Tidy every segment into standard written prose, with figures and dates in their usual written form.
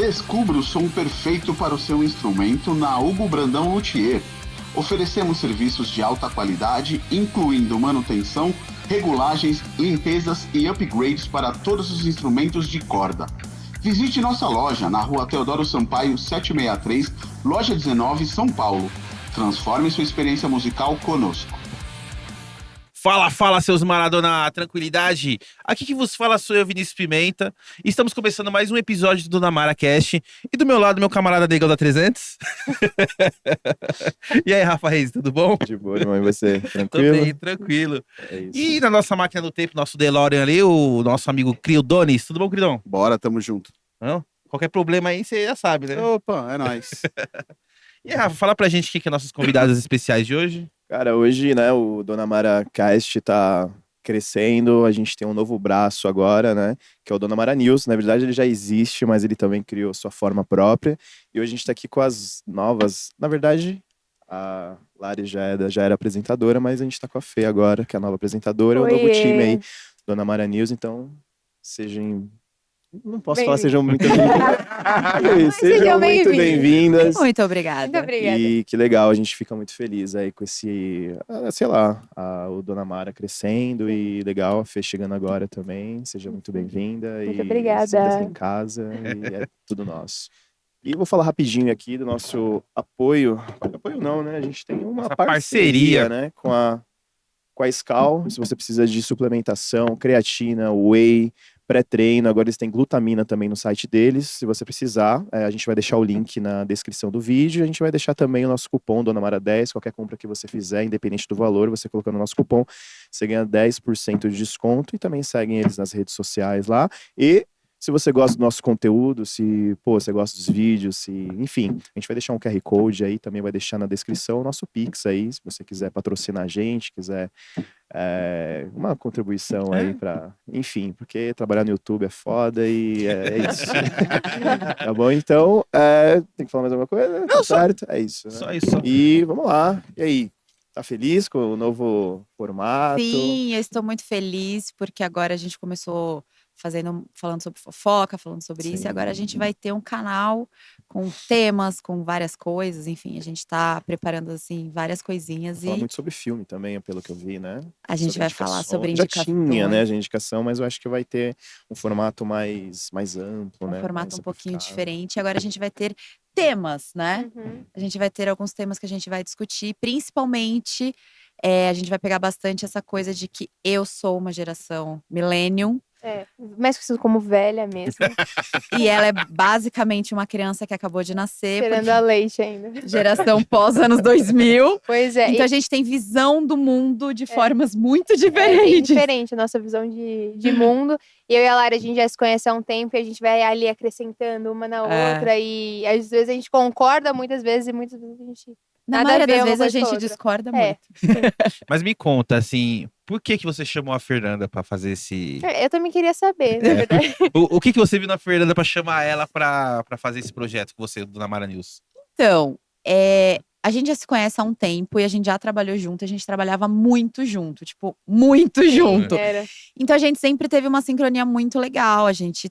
Descubra o som perfeito para o seu instrumento na Hugo Brandão Luthier. Oferecemos serviços de alta qualidade, incluindo manutenção, regulagens, limpezas e upgrades para todos os instrumentos de corda. Visite nossa loja na Rua Teodoro Sampaio 763, Loja 19, São Paulo. Transforme sua experiência musical conosco. Fala, seus Maradona, tranquilidade? Aqui que vos fala sou eu, Vinícius Pimenta. Estamos começando mais um episódio do Dona Mara Cast. E do meu lado, meu camarada Negão da 300. E aí, Rafa Reis, tudo bom? De boa, irmão, e você? Tranquilo? Tô bem, tranquilo. É isso. E na nossa máquina do tempo, nosso DeLorean ali, o nosso amigo Criodonis. Tudo bom, Cridão? Bora, tamo junto. Não? Qualquer problema aí, você já sabe, né? Opa, é nóis. E aí, Rafa, fala pra gente quem que é nossos convidados especiais de hoje. Cara, hoje, né, o Dona Mara Cast tá crescendo, a gente tem um novo braço agora, né, que é o Dona Mara News. Na verdade, ele já existe, mas ele também criou sua forma própria. E hoje a gente tá aqui com as novas... Na verdade, a Lari já era apresentadora, mas a gente tá com a Fê agora, que é a nova apresentadora. Oiê. O novo time aí, Dona Mara News. Então, sejam... Não posso falar sejam muito bem-vindas. Sejam muito bem-vindas. Muito obrigada. Muito obrigada. E que legal, a gente fica muito feliz aí com esse, sei lá, o Dona Mara crescendo e legal, a Fê chegando agora também. Seja muito bem-vinda. Muito e obrigada. sinta-se em casa e é tudo nosso. E eu vou falar rapidinho aqui do nosso apoio. Apoio não, né? A gente tem uma Essa parceria, né? Com a Skal. Se você precisa de suplementação, creatina, whey, pré-treino, agora eles têm glutamina também no site deles. Se você precisar, a gente vai deixar o link na descrição do vídeo. A gente vai deixar também o nosso cupom Dona Mara 10. Qualquer compra que você fizer, independente do valor, você colocando o nosso cupom, você ganha 10% de desconto. E também seguem eles nas redes sociais lá. E se você gosta do nosso conteúdo, se você gosta dos vídeos, enfim, a gente vai deixar um QR Code aí, também vai deixar na descrição o nosso Pix aí, se você quiser patrocinar a gente, quiser uma contribuição aí pra... Enfim, porque trabalhar no YouTube é foda e é isso. Tá bom? Então, tem que falar mais alguma coisa? Não, Tá certo? É isso, né? Só isso. E vamos lá. E aí? Tá feliz com o novo formato? Sim, eu estou muito feliz porque agora a gente começou falando sobre fofoca, falando sobre isso, e agora a gente vai ter um canal com temas, com várias coisas, enfim, a gente tá preparando, assim, várias coisinhas Fala e muito sobre filme também, pelo que eu vi, né? a gente Sobre vai falar sobre indicações. Já tinha, né, indicações. a indicação, mas eu acho que vai ter um formato mais amplo, né? Um formato mais um pouquinho simplificado. diferente. Agora a gente vai ter temas, né? Uhum. A gente vai ter alguns temas que a gente vai discutir, principalmente a gente vai pegar bastante essa coisa de que eu sou uma geração millennium Mais conhecido como velha mesmo. e ela é basicamente uma criança que acabou de nascer, Cheirando a leite ainda. geração pós anos 2000. Pois é. Então a gente tem visão do mundo de formas muito É bem diferentes. diferente a nossa visão de mundo. E eu e a Lara, a gente já se conhece há um tempo e a gente vai ali acrescentando uma na É. outra. E às vezes a gente concorda, muitas vezes, e muitas vezes a gente... Na Nada a maioria ver das uma vezes a coisa com a gente outra. discorda É. muito. Mas me conta, assim, por que você chamou a Fernanda pra fazer esse... Eu também queria saber, na verdade. O que você viu na Fernanda pra chamar ela pra fazer esse projeto com você, do Dona Mara News? Então, a gente já se conhece há um tempo e a gente já trabalhou junto. A gente trabalhava muito junto, tipo, muito junto. Era. Então a gente sempre teve uma sincronia muito legal. A gente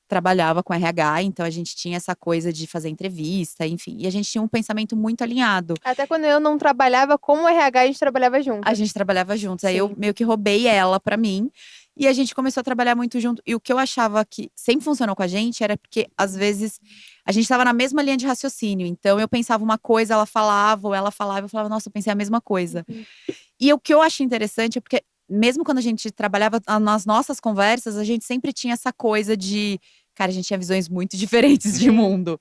trabalhava com RH, então a gente tinha essa coisa de fazer entrevista, enfim. E a gente tinha um pensamento muito alinhado. Até quando eu não trabalhava como RH, a gente trabalhava junto. A gente trabalhava juntos. Aí eu Sim. meio que roubei ela pra mim. E a gente começou a trabalhar muito junto. E o que eu achava que sempre funcionou com a gente era porque, às vezes, a gente tava na mesma linha de raciocínio. Então, eu pensava uma coisa, ela falava, ou ela falava, eu falava, nossa, eu pensei a mesma coisa. E o que eu acho interessante é porque, mesmo quando a gente trabalhava nas nossas conversas, a gente sempre tinha essa coisa de… Cara, a gente tinha visões muito diferentes de mundo.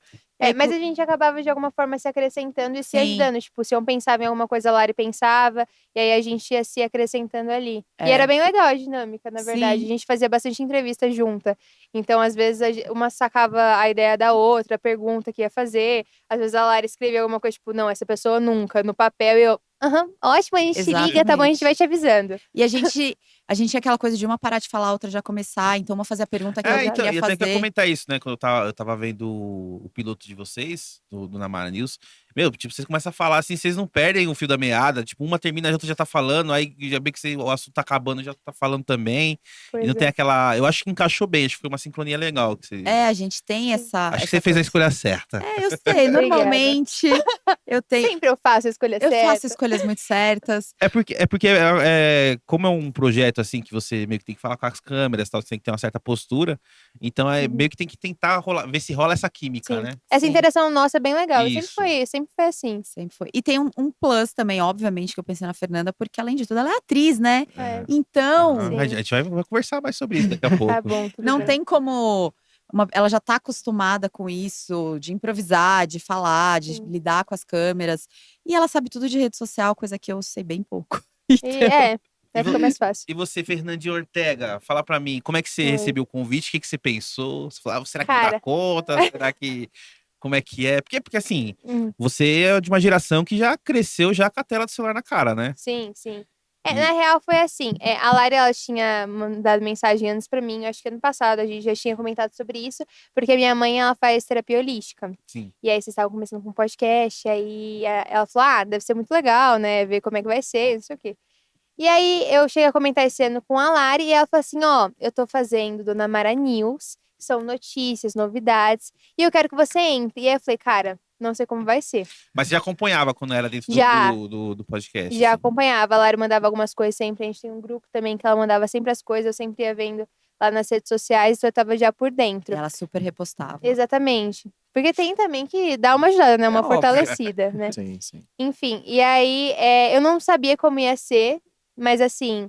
Mas a gente acabava de alguma forma se acrescentando e se Sim. ajudando. Tipo, se eu pensava em alguma coisa, a Lari pensava. E aí a gente ia se acrescentando ali. E É. era bem legal a dinâmica, na verdade. Sim. A gente fazia bastante entrevista junta. Então, às vezes, uma sacava a ideia da outra, a pergunta que ia fazer. Às vezes a Lari escrevia alguma coisa, tipo, não, essa pessoa nunca, no papel. E eu, ótimo, a gente se liga, tá bom, a gente vai te avisando. E a gente tinha aquela coisa de uma parar de falar, a outra já começar. Então, uma fazia a pergunta que a outra Então, queria eu tenho que fazer. comentar isso, né? Quando eu tava vendo o piloto de vocês, do Dona Mara News, Meu, tipo, vocês começam a falar assim, vocês não perdem o fio da meada. Tipo, uma termina, a outra já tá falando, aí já vê que o assunto tá acabando, já tá falando também. E Pois não tem é. aquela. Eu acho que encaixou bem, acho que foi uma sincronia legal. Que você... É, a gente tem Sim. essa. Acho que essa você fez a coisa. escolha certa. É, eu sei. Obrigada. Normalmente eu tenho. Sempre eu faço a escolha Eu certa. faço escolhas muito certas. Como é um projeto assim que você meio que tem que falar com as câmeras, tal, você tem que ter uma certa postura. Então é Uhum. meio que tem que tentar ver se rola essa química, Sim. né? Essa Sim. interação nossa é bem legal. E Isso. sempre foi assim. Sempre foi. E tem um plus também, obviamente, que eu pensei na Fernanda, porque além de tudo, ela é atriz, né? É. Então, Aham, a Sim. gente vai conversar mais sobre isso daqui a Tá pouco. bom, tudo não bem. tem como. Ela já tá acostumada com isso, de improvisar, de falar, de Sim. lidar com as câmeras. E ela sabe tudo de rede social, coisa que eu sei bem pouco. E Então, vai ficar mais fácil. E você, Fernandinha Ortega, fala pra mim, como é que você Oi. recebeu o convite? O que você pensou? Você falou, será que dá Cara. conta? Será que. Como é que é? Porque assim, Hum, você é de uma geração que já cresceu já com a tela do celular na cara, né? sim. E- Na real, foi assim. A Lari, ela tinha mandado mensagem antes pra mim, acho que ano passado, a gente já tinha comentado sobre isso, porque a minha mãe, ela faz terapia holística. Sim. E aí, vocês estavam começando com um podcast, aí ela falou, deve ser muito legal, né, ver como é que vai ser, não sei o quê. E aí, eu cheguei a comentar esse ano com a Lari, e ela falou assim, eu tô fazendo Dona Mara News, que são notícias, novidades, e eu quero que você entre. E aí, eu falei, cara, não sei como vai ser. Mas você já acompanhava quando era dentro Já. do podcast? Já assim? acompanhava, a Lari mandava algumas coisas sempre, a gente tem um grupo também que ela mandava sempre as coisas, eu sempre ia vendo lá nas redes sociais, então eu tava já por dentro. ela super repostava. Exatamente. Porque tem também que dar uma ajudada, né? Uma óbvio. fortalecida, né? Sim, sim. Enfim, e aí eu não sabia como ia ser, mas assim,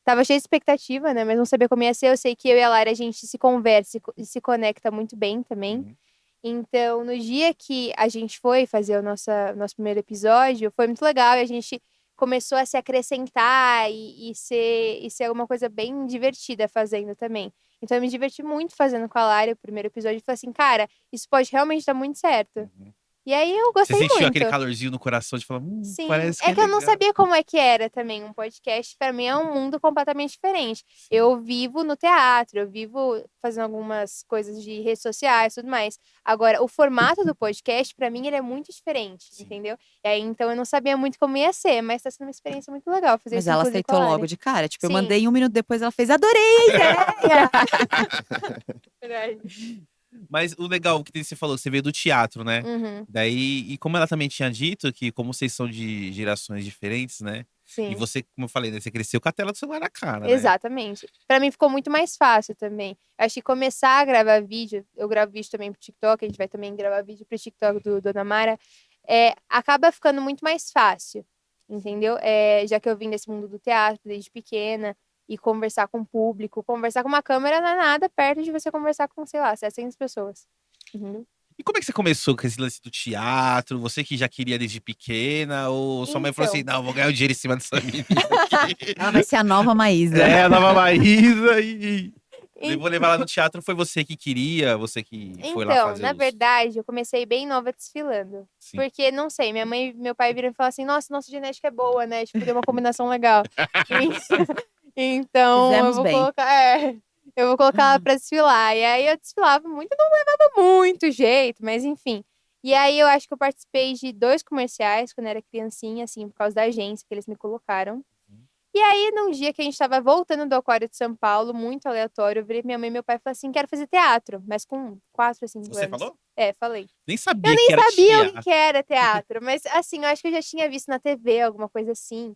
tava cheia de expectativa, né? Mas não sabia como ia ser. Eu sei que eu e a Lari, a gente se conversa e se conecta muito bem também. Uhum. Então, no dia que a gente foi fazer o nosso primeiro episódio, foi muito legal e a gente começou a se acrescentar e ser alguma coisa bem divertida fazendo também. Então, eu me diverti muito fazendo com a Lari o primeiro episódio e falei assim, cara, isso pode realmente dar muito certo. Uhum. E aí eu Você gostei sentiu muito. aquele calorzinho no coração de falar, Sim, parece é que eu não legal. sabia como é que era também um podcast. Pra mim é um mundo completamente diferente. Sim. Eu vivo no teatro, eu vivo fazendo algumas coisas de redes sociais, tudo mais. Agora, o formato do podcast pra mim ele é muito diferente, Sim. entendeu? E aí então eu não sabia muito como ia ser, mas tá sendo uma experiência muito legal fazer Mas isso. ela inclusive, com aceitou a Lari. logo de cara. Tipo, eu Sim. mandei 1 minuto depois, ela fez, adorei a ideia! Verdade. Mas o legal que você falou, você veio do teatro, né? Uhum, Daí, e como ela também tinha dito, que como vocês são de gerações diferentes, né? sim. E você, como eu falei, né? Você cresceu com a tela do celular na cara, né? Exatamente. Pra mim ficou muito mais fácil também. Acho que começar a gravar vídeo, eu gravo vídeo também pro TikTok, a gente vai também gravar vídeo pro TikTok do Dona Mara, acaba ficando muito mais fácil, entendeu? Já que eu vim desse mundo do teatro desde pequena, e conversar com o público, conversar com uma câmera não é nada perto de você conversar com, sei lá, 700 pessoas. Uhum. E como é que você começou com esse lance do teatro? Você que já queria desde pequena? Ou sua mãe falou assim, Então. não, vou ganhar um dinheiro em cima dessa menina aqui. Ela vai ser a nova Maísa. É, a nova Maísa e... E- Vou levar lá no teatro, foi você que queria? Você que foi lá Então, fazer na os... verdade, eu comecei bem nova desfilando. Sim. Porque, não sei, minha mãe e meu pai viram e falaram assim, nossa genética é boa, né? Tipo, deu uma combinação legal. Então, Fizemos bem. eu vou colocar ela pra desfilar. E aí eu desfilava muito, não levava muito jeito, mas enfim. E aí eu acho que eu participei de 2 comerciais quando era criancinha, assim, por causa da agência que eles me colocaram. E aí, num dia que a gente tava voltando do Aquário de São Paulo, muito aleatório, eu virei pra minha mãe e meu pai e falei assim, quero fazer teatro, mas com 4 ou 5 Você anos. falou? Falei. Nem sabia Eu nem que era sabia o teatro. que era teatro, mas assim, eu acho que eu já tinha visto na TV, alguma coisa assim.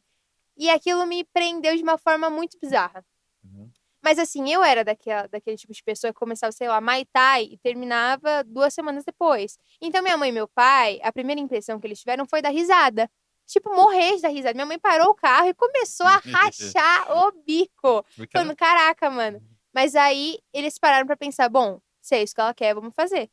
E aquilo me prendeu de uma forma muito bizarra. Uhum. Mas assim, eu era daquele tipo de pessoa que começava, sei lá, Muay Thai e terminava 2 semanas depois. Então, minha mãe e meu pai, a primeira impressão que eles tiveram foi dar risada. Tipo, morrer de dar risada. Minha mãe parou o carro e começou a rachar o bico. Porque ela- Falando, caraca, mano. Mas aí, eles pararam pra pensar, bom, se é isso que ela quer, vamos fazer.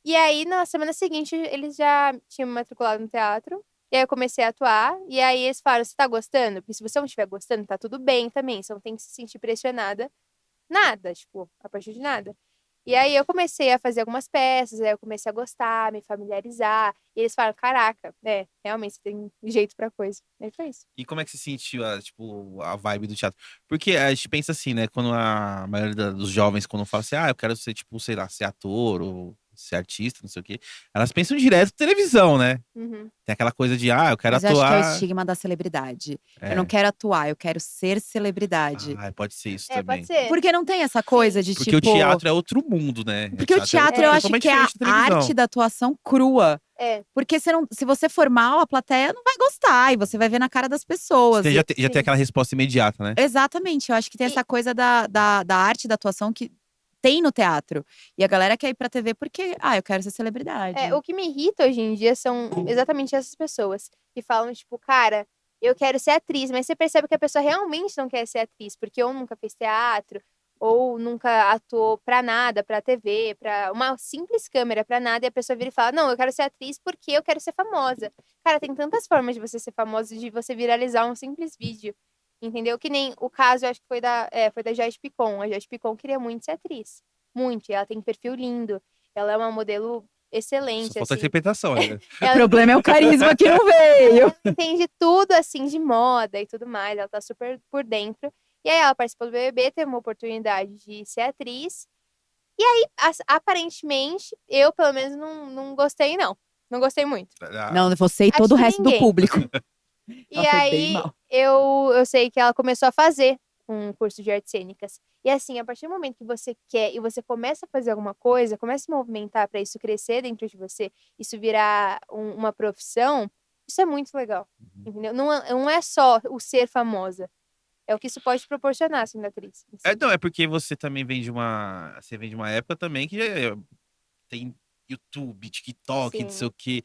E aí, na semana seguinte, eles já tinham me matriculado no teatro. E aí, eu comecei a atuar. E aí, eles falaram, você tá gostando? Porque se você não estiver gostando, tá tudo bem também. Você não tem que se sentir pressionada. Nada, tipo, a partir de nada. E aí, eu comecei a fazer algumas peças. Aí, eu comecei a gostar, me familiarizar. E eles falaram, caraca, realmente, você tem jeito pra coisa. E aí, foi isso. E como é que você sentiu a vibe do teatro? Porque a gente pensa assim, né? Quando a maioria dos jovens, quando fala assim, eu quero ser, tipo, sei lá, ser ator ou ser artista, não sei o quê, elas pensam direto em televisão, né? Uhum. Tem aquela coisa de, eu quero Mas eu acho que é o atuar. estigma da celebridade. É. Eu não quero atuar, eu quero ser celebridade. Pode ser isso É, também. pode ser. Porque não tem essa coisa de Porque tipo. o teatro é outro mundo, né? Porque o teatro é eu acho totalmente que é a diferente da televisão. arte da atuação crua. É. Porque se você for mal, a plateia não vai gostar. E você vai ver na cara das pessoas. Você já tem Sim. aquela resposta imediata, né? Exatamente. Eu acho que tem E- essa coisa da arte da atuação que tem no teatro. E a galera quer ir pra TV porque, eu quero ser celebridade. O que me irrita hoje em dia são exatamente essas pessoas que falam, tipo, cara, eu quero ser atriz, mas você percebe que a pessoa realmente não quer ser atriz, porque ou nunca fez teatro, ou nunca atuou pra nada, pra TV, pra uma simples câmera, pra nada, e a pessoa vira e fala, não, eu quero ser atriz porque eu quero ser famosa. Cara, tem tantas formas de você ser famosa, de você viralizar um simples vídeo, entendeu? Que nem o caso, eu acho que foi da Jade Picon. A Jade Picon queria muito ser atriz, muito, e ela tem perfil lindo, ela é uma modelo excelente, Só falta assim. interpretação, né? O problema é o carisma que não veio. Ela entende tudo, assim, de moda e tudo mais. Ela tá super por dentro. E aí ela participou do BBB, teve uma oportunidade de ser atriz. E aí, aparentemente, eu, pelo menos, não gostei, não. Não gostei muito. Não, você e Acho todo o que resto do ninguém. público. E Ela foi bem aí, mal. eu sei que ela começou a fazer um curso de artes cênicas. E assim, a partir do momento que você quer e você começa a fazer alguma coisa, começa a se movimentar para isso crescer dentro de você, isso virar uma profissão, isso é muito legal. Entendeu? Não é só o ser famosa. É o que isso pode proporcionar, sendo atriz. Não, é porque você também vem de uma. Você vem de uma época também que tem YouTube, TikTok, não Sim. sei o quê.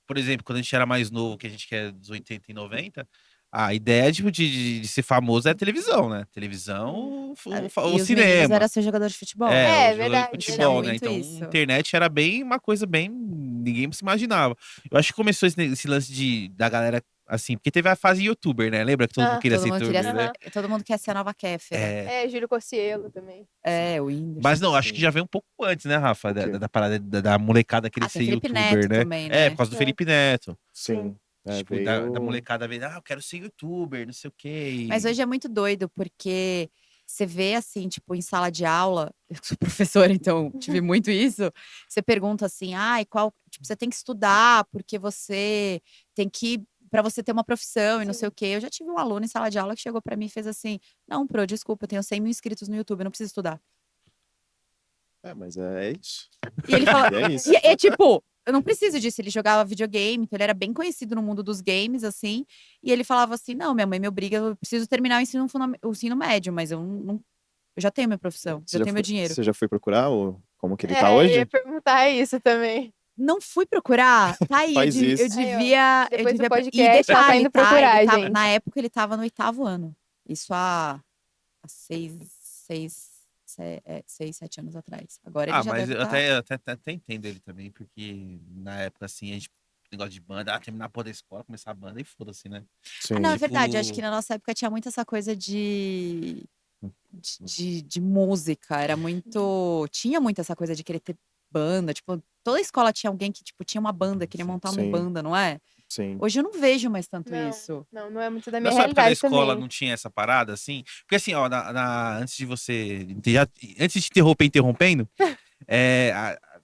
Por exemplo, quando a gente era mais novo, que a gente que é dos 80 e 90, a ideia tipo, de ser famoso é a televisão, né? Televisão, E o os meninos cinema. era ser jogador de futebol. O jogo verdade, de futebol, tinha né? muito Então, isso. a internet era bem uma coisa bem. Ninguém se imaginava. Eu acho que começou esse lance da galera, assim, porque teve a fase youtuber, né? Lembra que todo mundo queria Todo ser mundo youtuber, queria né? todo mundo quer ser a nova Kéfera. Júlio Cocielo também. O Whindersson. Mas não, acho que já veio um pouco antes, né, Rafa? O quê? Da parada da molecada querer tem ser Felipe youtuber, Neto né? também, né? Por causa do É. Felipe Neto. Sim. Tipo, Veio... da molecada ver, eu quero ser youtuber, não sei o quê. Mas hoje é muito doido, porque você vê assim, tipo, em sala de aula, eu sou professora, então tive muito isso. Você pergunta assim, qual. Tipo, você tem que estudar, porque você tem que. Pra você ter uma profissão e não sei o quê. Eu já tive um aluno em sala de aula que chegou pra mim e fez assim: Não, Pro, desculpa, eu tenho 100 mil inscritos no YouTube, eu não preciso estudar. mas é isso. E ele fala. É isso. E é tipo, eu não preciso disso. Ele jogava videogame, então ele era bem conhecido no mundo dos games, assim. E ele falava assim: Não, minha mãe me obriga, eu preciso terminar o ensino médio, mas eu não. Eu já tenho minha profissão, já tenho meu dinheiro. Você já foi procurar como que ele tá Eu hoje? ia perguntar isso também. Não fui procurar, tá aí. Faz isso. Eu devia. Depois do E podcast, ela tá detalhe, indo procurar, ele tava- gente. na época ele tava no 8º ano. Isso há 7 anos atrás. Agora ele já Mas deve eu tá... até entendo ele também, porque na época, assim, a gente. Negócio de banda, terminar a porra da escola, começar a banda e foda-se, né? Sim. Não, é Tipo- verdade. Acho que na nossa época tinha muito essa coisa de música. Era muito. Tinha muito essa coisa de querer ter banda. Tipo, toda escola tinha alguém que, tipo, tinha uma banda, queria montar uma Sim. banda, não é? Sim. Hoje eu não vejo mais tanto Não. isso. Não é muito da Na minha sua época da realidade escola também. não tinha essa parada, assim? Porque assim, ó, antes de você. Antes de te interromper interrompendo,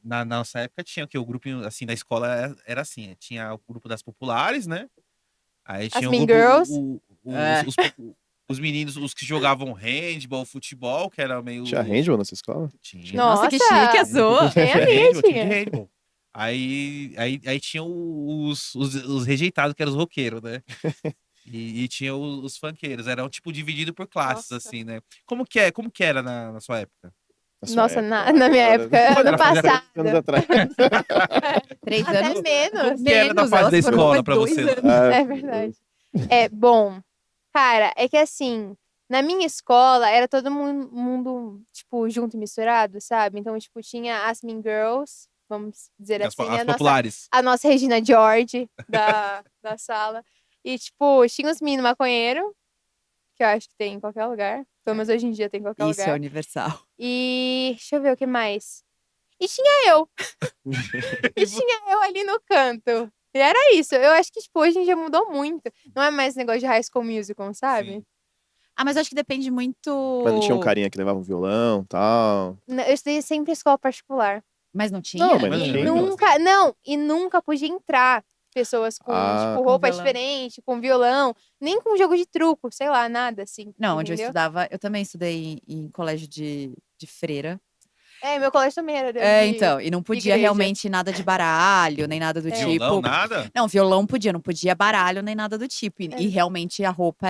na nossa época tinha o que? O grupo, assim, da escola era assim: tinha o grupo das populares, né? Aí tinha o Mean grupo. Girls. Os meninos, os que jogavam handball, futebol, que era meio. Tinha handball nessa escola? Tinha. Nossa, que Nossa! chique, azul. Nem a minha Handball, tinha de tinha. handball. Aí tinha os rejeitados, que eram os roqueiros, né? E tinha os funkeiros. Era um tipo dividido por classes, Nossa. assim, né? Como que era na sua época? Na sua Nossa, época, na minha agora. época, Quando ano ela fazia passado. 3 anos atrás. 3 Até anos. menos. que era da fase da elas foram escola faz pra 2 você? anos. É verdade. Bom, cara, é que assim, na minha escola era todo mundo, tipo, junto e misturado, sabe? Então, tipo, tinha as Mean Girls, vamos dizer As, assim, as populares. a nossa Regina George da sala. E, tipo, tinha os meninos maconheiros, que eu acho que tem em qualquer lugar. Pelo menos hoje em dia tem em qualquer Isso é lugar. universal. E deixa eu ver o que mais. E tinha eu. E tinha eu ali no canto. E era isso. Eu acho que, tipo, hoje em dia mudou muito. Não é mais negócio de High School Musical, sabe? Sim. Mas acho que depende muito. Mas não tinha um carinha que levava um violão e tal. Eu estudei sempre em escola particular. Mas não tinha? Não, mas não E tinha. nunca podia entrar pessoas com, tipo, roupa violão. diferente, com violão, nem com jogo de truco, sei lá, nada assim. Não, onde eu entendeu? estudava, eu também estudei em colégio de freira. Meu colégio também era Então, e não podia igreja. realmente nada de baralho, nem nada do tipo. Violão, nada? Não, violão podia, não podia baralho nem nada do tipo. E realmente a roupa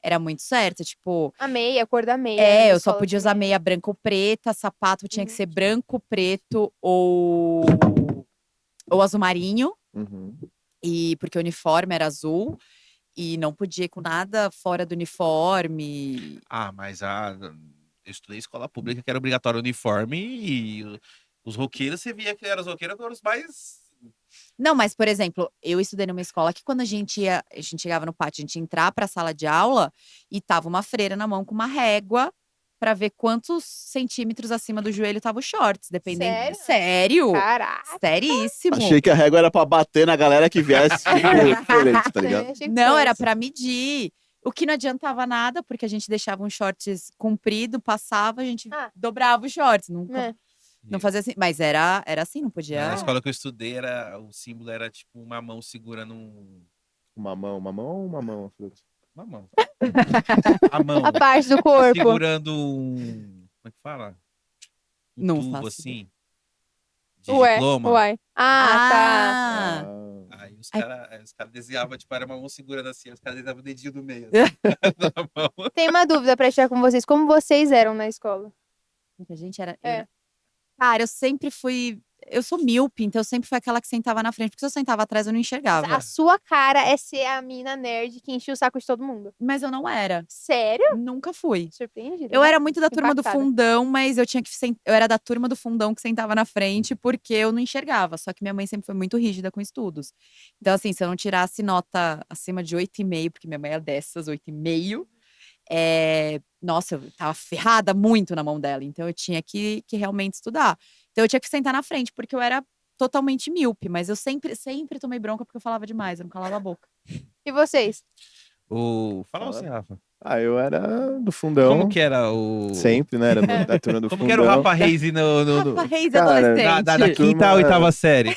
era muito certa, tipo. A meia, a cor da meia. na Eu só escola podia usar também. meia branca ou preta, sapato tinha que Uhum. ser branco, preto ou azul marinho, Uhum. e porque o uniforme era azul. E não podia ir com nada fora do uniforme. Ah, mas eu estudei em escola pública que era obrigatório o uniforme e os roqueiros, você via que eram os roqueiros que eram os mais. Não, mas, por exemplo, eu estudei numa escola que quando a gente chegava no pátio, a gente ia entrar pra sala de aula e tava uma freira na mão com uma régua pra ver quantos centímetros acima do joelho tava os shorts, dependendo. Sério? Sério? Caraca. Seríssimo. Achei que a régua era pra bater na galera que viesse diferente, tá ligado? Achei que Não, fosse. era pra medir. O que não adiantava nada, porque a gente deixava uns shorts comprido, passava, a gente dobrava os shorts. Nunca, não fazia assim. Mas era assim, não podia. Na escola que eu estudei, o símbolo era tipo uma mão segurando Uma mão, a fruta. uma mão. A mão. A parte do corpo. Segurando um. Como é que fala? Um Não tubo faço assim. De Ué, diploma. uai. Ah, Aí os Ai. caras desenhavam, tipo, era uma mão segurando assim, os caras desenhavam o dedinho do meio. Assim, na mão. Tem uma dúvida pra tirar com vocês. Como vocês eram na escola? a gente era. É. Cara, eu sempre fui. Eu sou míope, então eu sempre fui aquela que sentava na frente, porque se eu sentava atrás eu não enxergava. A sua cara é ser a mina nerd que enchia o saco de todo mundo. Mas eu não era. Sério? Nunca fui. Surpreendida. Eu era muito da turma do Impactada. fundão, mas eu tinha que eu era da turma do fundão que sentava na frente porque eu não enxergava. Só que minha mãe sempre foi muito rígida com estudos. Então, assim, se eu não tirasse nota acima de 8,5, porque minha mãe é dessas, 8,5, nossa, eu tava ferrada muito na mão dela. Então, eu tinha que realmente estudar. Então, eu tinha que sentar na frente, porque eu era totalmente míope. Mas eu sempre tomei bronca porque eu falava demais, eu não calava a boca. E vocês? Fala você, Rafa. Eu era do fundão. Como que era o. Sempre, né? Era da turma do Como fundão. que era o Rafa Reis Rafa Reis Cara, adolescente. da quinta à oitava série?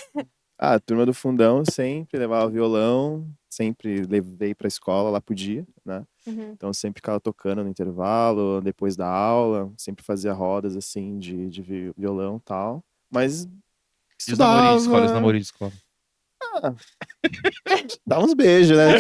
A turma do fundão sempre levava violão, sempre levei pra escola, lá podia, né? Uhum. Então sempre ficava tocando no intervalo, depois da aula, sempre fazia rodas assim de violão e tal. Mas E os namorinhos de escola, os estudava, namorinhos de escola. dava uns beijos, né?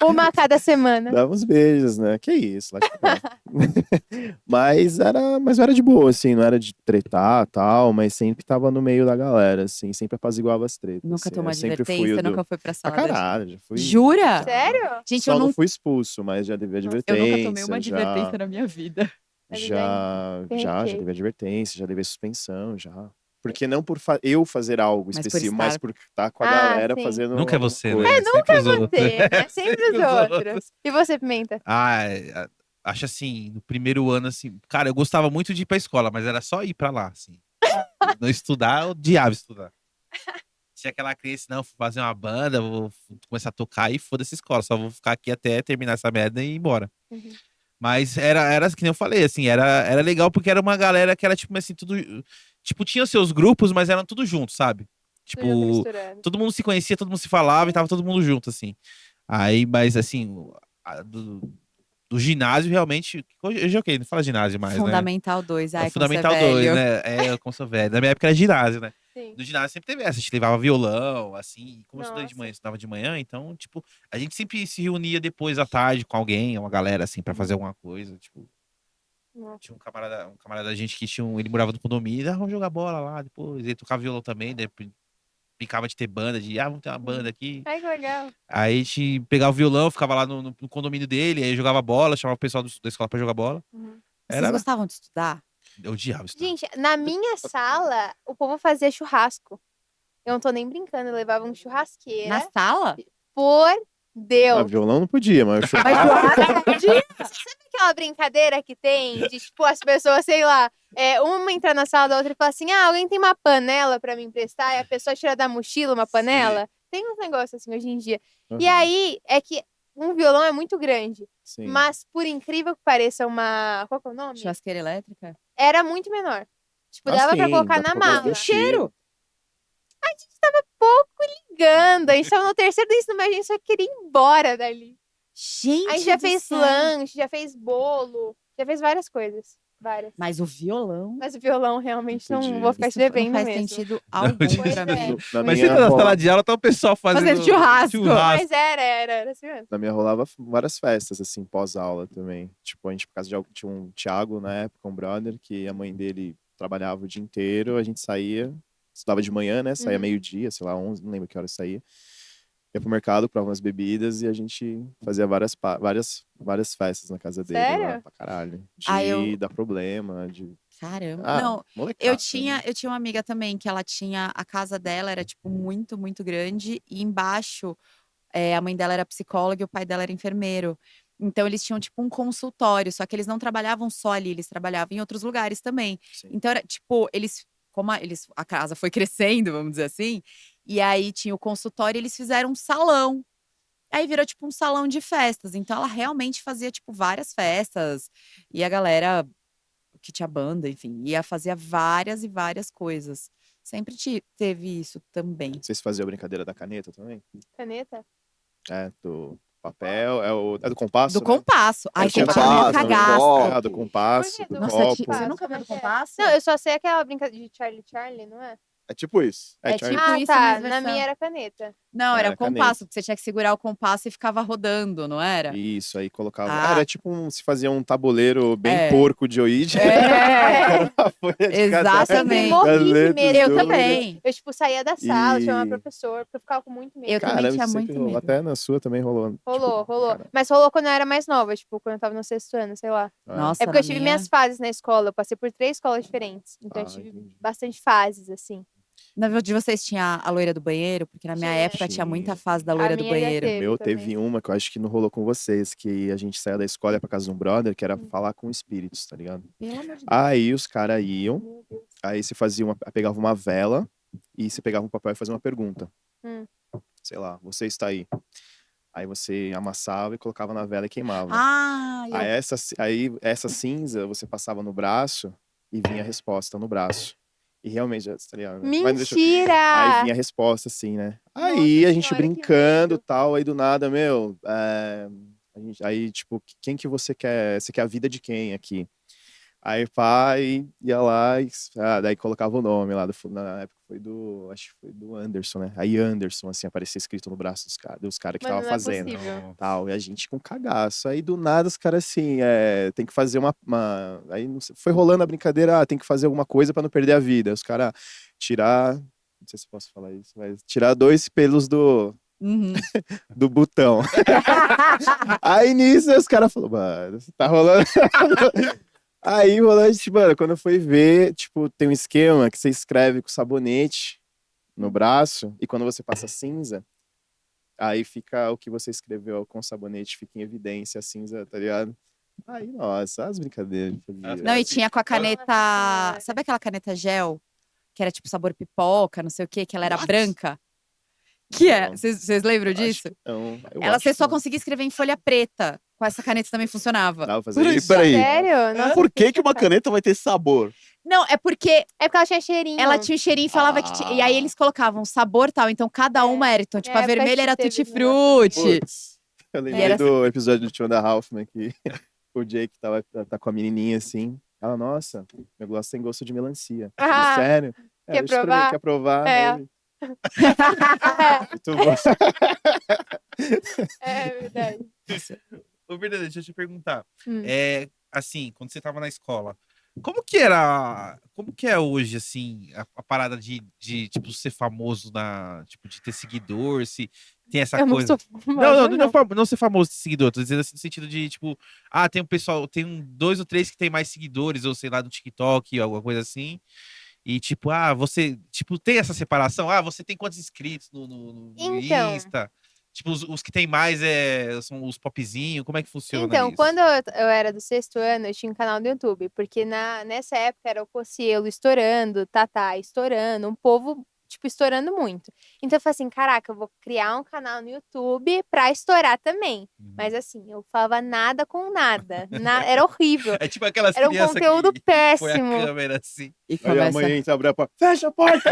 Uma a cada semana. Dava uns beijos, né? Que isso, lá que não. mas eu era de boa, assim, não era de tretar tal, mas sempre tava no meio da galera, assim, sempre apaziguava as tretas. Nunca assim. tomou Eu sempre fui advertência, o do... nunca foi pra Pra sala. caralho, já fui. Jura? Sério? Gente, Só eu não nunca. fui expulso, mas já devia Eu advertência. nunca tomei uma advertência na minha vida. Já Perrequei. levei advertência, já levei suspensão, já. Porque não por eu fazer algo Mas por específico, mas estar- por estar com a Ah, galera sim. fazendo. Nunca é alguma você, coisa. né? Sempre os outros. Você, né? Sempre os outros. E você, Pimenta? Acho assim, no primeiro ano, assim, cara, eu gostava muito de ir pra escola, mas era só ir pra lá, assim. Não estudar, eu odiava estudar. Tinha aquela crença, não, vou fazer uma banda, vou começar a tocar e foda-se a escola, só vou ficar aqui até terminar essa merda e ir embora. Uhum. Mas era que nem eu falei, assim, era legal porque era uma galera que era, tipo, assim, tudo. Tipo, tinha seus grupos, mas eram tudo junto, sabe? Tudo junto e Tipo, misturado. todo mundo se conhecia, todo mundo se falava e tava todo mundo junto, assim. Aí, mas assim, do ginásio, realmente. Eu joguei, não fala ginásio mais, né? Fundamental 2. É Ai, o Fundamental 2, né? Como sou velho. Na minha época era ginásio, né? Sim. No ginásio sempre teve essa, a gente levava violão, assim. Como eu estudei de Nossa. manhã, estudava de manhã, então, tipo, a gente sempre se reunia depois à tarde com alguém, uma galera, assim, pra fazer alguma coisa. Tipo, Nossa. tinha um camarada da gente que ele morava no condomínio, vamos jogar bola lá depois. Ele tocava violão também, depois brincava de ter banda, vamos ter uma banda aqui. Ai, que legal. Aí a gente pegava o violão, ficava lá no condomínio dele, aí jogava bola, chamava o pessoal da escola pra jogar bola. Uhum. Vocês gostavam de estudar? Eu odiava estudar. Gente, na minha sala, o povo fazia churrasco. Eu não tô nem brincando, eu levava um churrasqueira. Na sala? Por Deus. Violão não podia, mas eu Mas Sabe aquela brincadeira que tem de, tipo, as pessoas, sei lá, uma entrar na sala da outra e falar assim, alguém tem uma panela pra me emprestar? E a pessoa tira da mochila uma panela? Tem uns negócios assim hoje em dia. E aí, é que um violão é muito grande. Sim. Mas, por incrível que pareça, qual que é o nome? Churrasqueira elétrica? Era muito menor. Tipo, dava pra sim, colocar dá pra na colocar mala. no Cheiro. Ligando. A gente tava no terceiro do ensino médio, a gente só queria ir embora dali. Gente, A gente já do fez céu. lanche, já fez bolo, já fez várias coisas. Várias. Mas o violão Mas o violão realmente não Entendi. vou ficar te isso não devendo faz mesmo. sentido Não, algum gente. pra Pois é. mim. Na Mas minha você tá na sala rola- de aula, tá o pessoal fazendo churrasco. Mas era assim mesmo. Na minha rolava várias festas, assim, pós-aula também. Tipo, a gente, por causa de tinha um Thiago, na época, um brother, que a mãe dele trabalhava o dia inteiro, a gente saía, estudava de manhã, né? Saía Uhum. meio-dia, sei lá, 11, não lembro que hora saía. Ia pro mercado, comprava umas bebidas e a gente fazia várias festas na casa dele lá, Sério? pra caralho. De Ah, eu- dar problema, de... Caramba. Ah, Não, molecada, eu tinha uma amiga também que ela tinha a casa dela era tipo muito, muito grande e embaixo a mãe dela era psicóloga e o pai dela era enfermeiro. Então eles tinham tipo um consultório, só que eles não trabalhavam só ali, eles trabalhavam em outros lugares também. Sim. Então era tipo, a casa foi crescendo, vamos dizer assim, e aí tinha o consultório e eles fizeram um salão. Aí virou tipo um salão de festas. Então ela realmente fazia tipo várias festas e a galera que tinha banda, enfim, ia fazer várias e várias coisas. Sempre teve isso também. Vocês faziam a brincadeira da caneta também? Caneta? É, do papel, é do compasso, Do né? compasso. Ai, tinha gente, da eu ia compasso, caneta, cagar. copo. Ah, do compasso, Por quê? do Do Nossa, copo. compasso? você nunca viu do Como é que é? compasso? Não, eu só sei aquela brincadeira de Charlie, não é? É tipo isso. É Charlie- tipo Ah, isso, tá. mas Na versão- minha era caneta. Não, era Era compasso, caneta. porque você tinha que segurar o compasso e ficava rodando, não era? Isso, aí colocava. Ah. Era tipo se fazia um tabuleiro bem É. porco de oide. É, A folha de cada- Eu sempre exatamente. morri de letras medo. Eu do- também. Eu, tipo, saía da sala, chamava E- professor, porque eu ficava com muito medo. Eu também Cara, tinha sempre muito rolou. medo. Até na sua também rolou. Rolou, Tipo, rolou. cara, Mas rolou quando eu era mais nova, tipo, quando eu tava no sexto ano, sei lá. Nossa, É porque na eu tive minha... minhas fases na escola. Eu passei por 3 escolas diferentes. Então eu Ah, tive entendi. bastante fases, assim. Na de vocês tinha a loira do banheiro? Porque na minha Tinha. época tinha muita Tinha. fase da A loira do minha já banheiro. O teve meu também. teve uma que eu acho que não rolou com vocês, que a gente saía da escola e ia pra casa de um brother, que era Hum. falar com espíritos, tá ligado? Pelo amor de Deus. Aí os caras iam, Meu Deus. aí você pegava uma vela e você pegava um papel e fazia uma pergunta. Hum. Sei lá, você está aí. Aí você amassava e colocava na vela e queimava. Ah, Aí essa cinza você passava no braço e vinha a resposta no braço. E realmente, tá ligado? Mas não deixa- Aí Mentira! vinha a resposta, assim, né? Nossa Aí a gente senhora, que brincando medo. tal, aí do nada, meu, aí, tipo, quem que você quer? Você quer a vida de quem aqui? Aí pai ia lá e daí colocava o nome lá, na época acho que foi do Anderson, né? Aí Anderson, assim, aparecia escrito no braço dos cara que Mano, tava não é fazendo. possível. Tal, e a gente com cagaço. Aí do nada os caras assim, tem que fazer aí não sei, foi rolando a brincadeira, tem que fazer alguma coisa pra não perder a vida. Os caras tirar, não sei se eu posso falar isso, mas tirar 2 pelos Uhum. do botão. Aí nisso os caras falaram, mano, tá rolando. Aí rolando, tipo, mano, quando eu fui ver, tipo, tem um esquema que você escreve com sabonete no braço e quando você passa cinza, aí fica o que você escreveu com sabonete, fica em evidência a cinza, tá ligado? Aí, nossa, as brincadeiras. que fazia. Não, e tinha com a caneta. Senhora. Sabe aquela caneta gel? Que era tipo sabor pipoca, não sei o quê, que ela era What? branca? Que é? Não. Vocês lembram Acho disso? que não, eu Ela acho você que só não. conseguia escrever em folha preta. Com essa caneta também funcionava. Dava pra fazer Peraí, isso? peraí. Sério? Nossa, Por que fiquei uma chocada. caneta vai ter sabor? Não, é porque É porque ela tinha cheirinho. ela tinha um cheirinho e falava que tinha. E aí eles colocavam sabor tal. Então cada uma era. Então, tipo, a É, porque vermelha era teve tutti esse negócio frutti. Putz, eu E lembrei era do episódio do Tio da Halfman que o Jake tá com a menininha assim. Ela, nossa, meu gloss tem gosto de melancia. Eu falei, Ah, sério? quer Deixa eu experimentar, provar? Quer provar? É. Aí ele, muito bom. É verdade. Ô, Bernardo, deixa eu te perguntar. Hum. Assim, quando você tava na escola, como que era, como que é hoje, assim, a parada de, tipo, ser famoso tipo, de ter seguidor, se tem essa Eu não coisa... sou famosa, Não ser famoso de seguidor, tô dizendo assim, no sentido de, tipo, tem um pessoal, tem 2 ou 3 que tem mais seguidores, ou sei lá, no TikTok, alguma coisa assim, e tipo, você, tipo, tem essa separação? Você tem quantos inscritos no Então. Insta? Tipo, os que tem mais são os popzinhos, como é que funciona Então, isso? quando eu era do sexto ano, eu tinha um canal do YouTube, porque nessa época era o Cocielo estourando, Tatá estourando, um povo tipo, estourando muito. Então eu falei assim, caraca, eu vou criar um canal no YouTube pra estourar também. Mas assim, eu falava nada com nada. Era horrível. É tipo aquelas Era um crianças conteúdo que põe a péssimo. câmera assim. E Aí a começa. mãe entra, abre a porta, fecha a porta!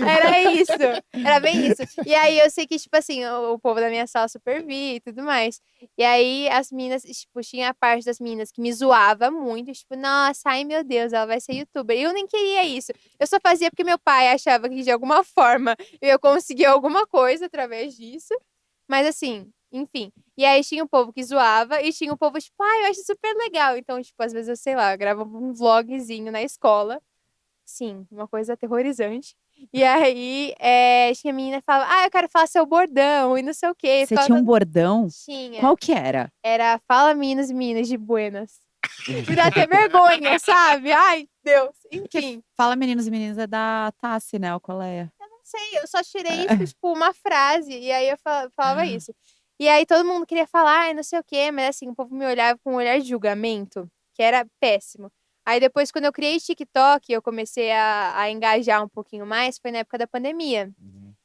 Era isso. Era bem isso. E aí eu sei que, tipo assim, o povo da minha sala super via e tudo mais. E aí as meninas, tipo, tinha a parte das meninas que me zoava muito, tipo, nossa, ai meu Deus, ela vai ser youtuber. E eu nem queria isso. Eu só fazia porque meu pai achava que de alguma forma eu ia conseguir alguma coisa através disso. Mas assim, enfim. E aí tinha o povo que zoava e tinha o povo, tipo, eu acho super legal. Então, tipo, às vezes eu, sei lá, eu gravava um vlogzinho na escola. Sim, uma coisa aterrorizante. E aí, tinha menina que falava, eu quero falar seu bordão e não sei o quê. Você tinha um bordão? Tinha. Qual que era? Era fala meninos e meninas de Buenas. Me dá até vergonha, sabe? Ai, Deus. Enfim, Fala Meninos e Meninas é da Tassi, né? O Coleia. não sei, eu só tirei isso, tipo, uma frase. E aí eu falava isso. E aí todo mundo queria falar, não sei o quê. Mas assim, o povo me olhava com um olhar de julgamento, que era péssimo. Aí depois, quando eu criei TikTok, eu comecei a engajar um pouquinho mais, foi na época da pandemia.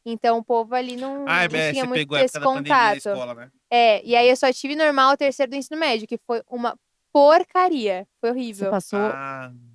Então o povo ali não tinha Você muito pegou a época esse da pandemia na contato. escola, né? E aí eu só tive normal o terceiro do ensino médio, que foi uma porcaria. Foi Você horrível. passou.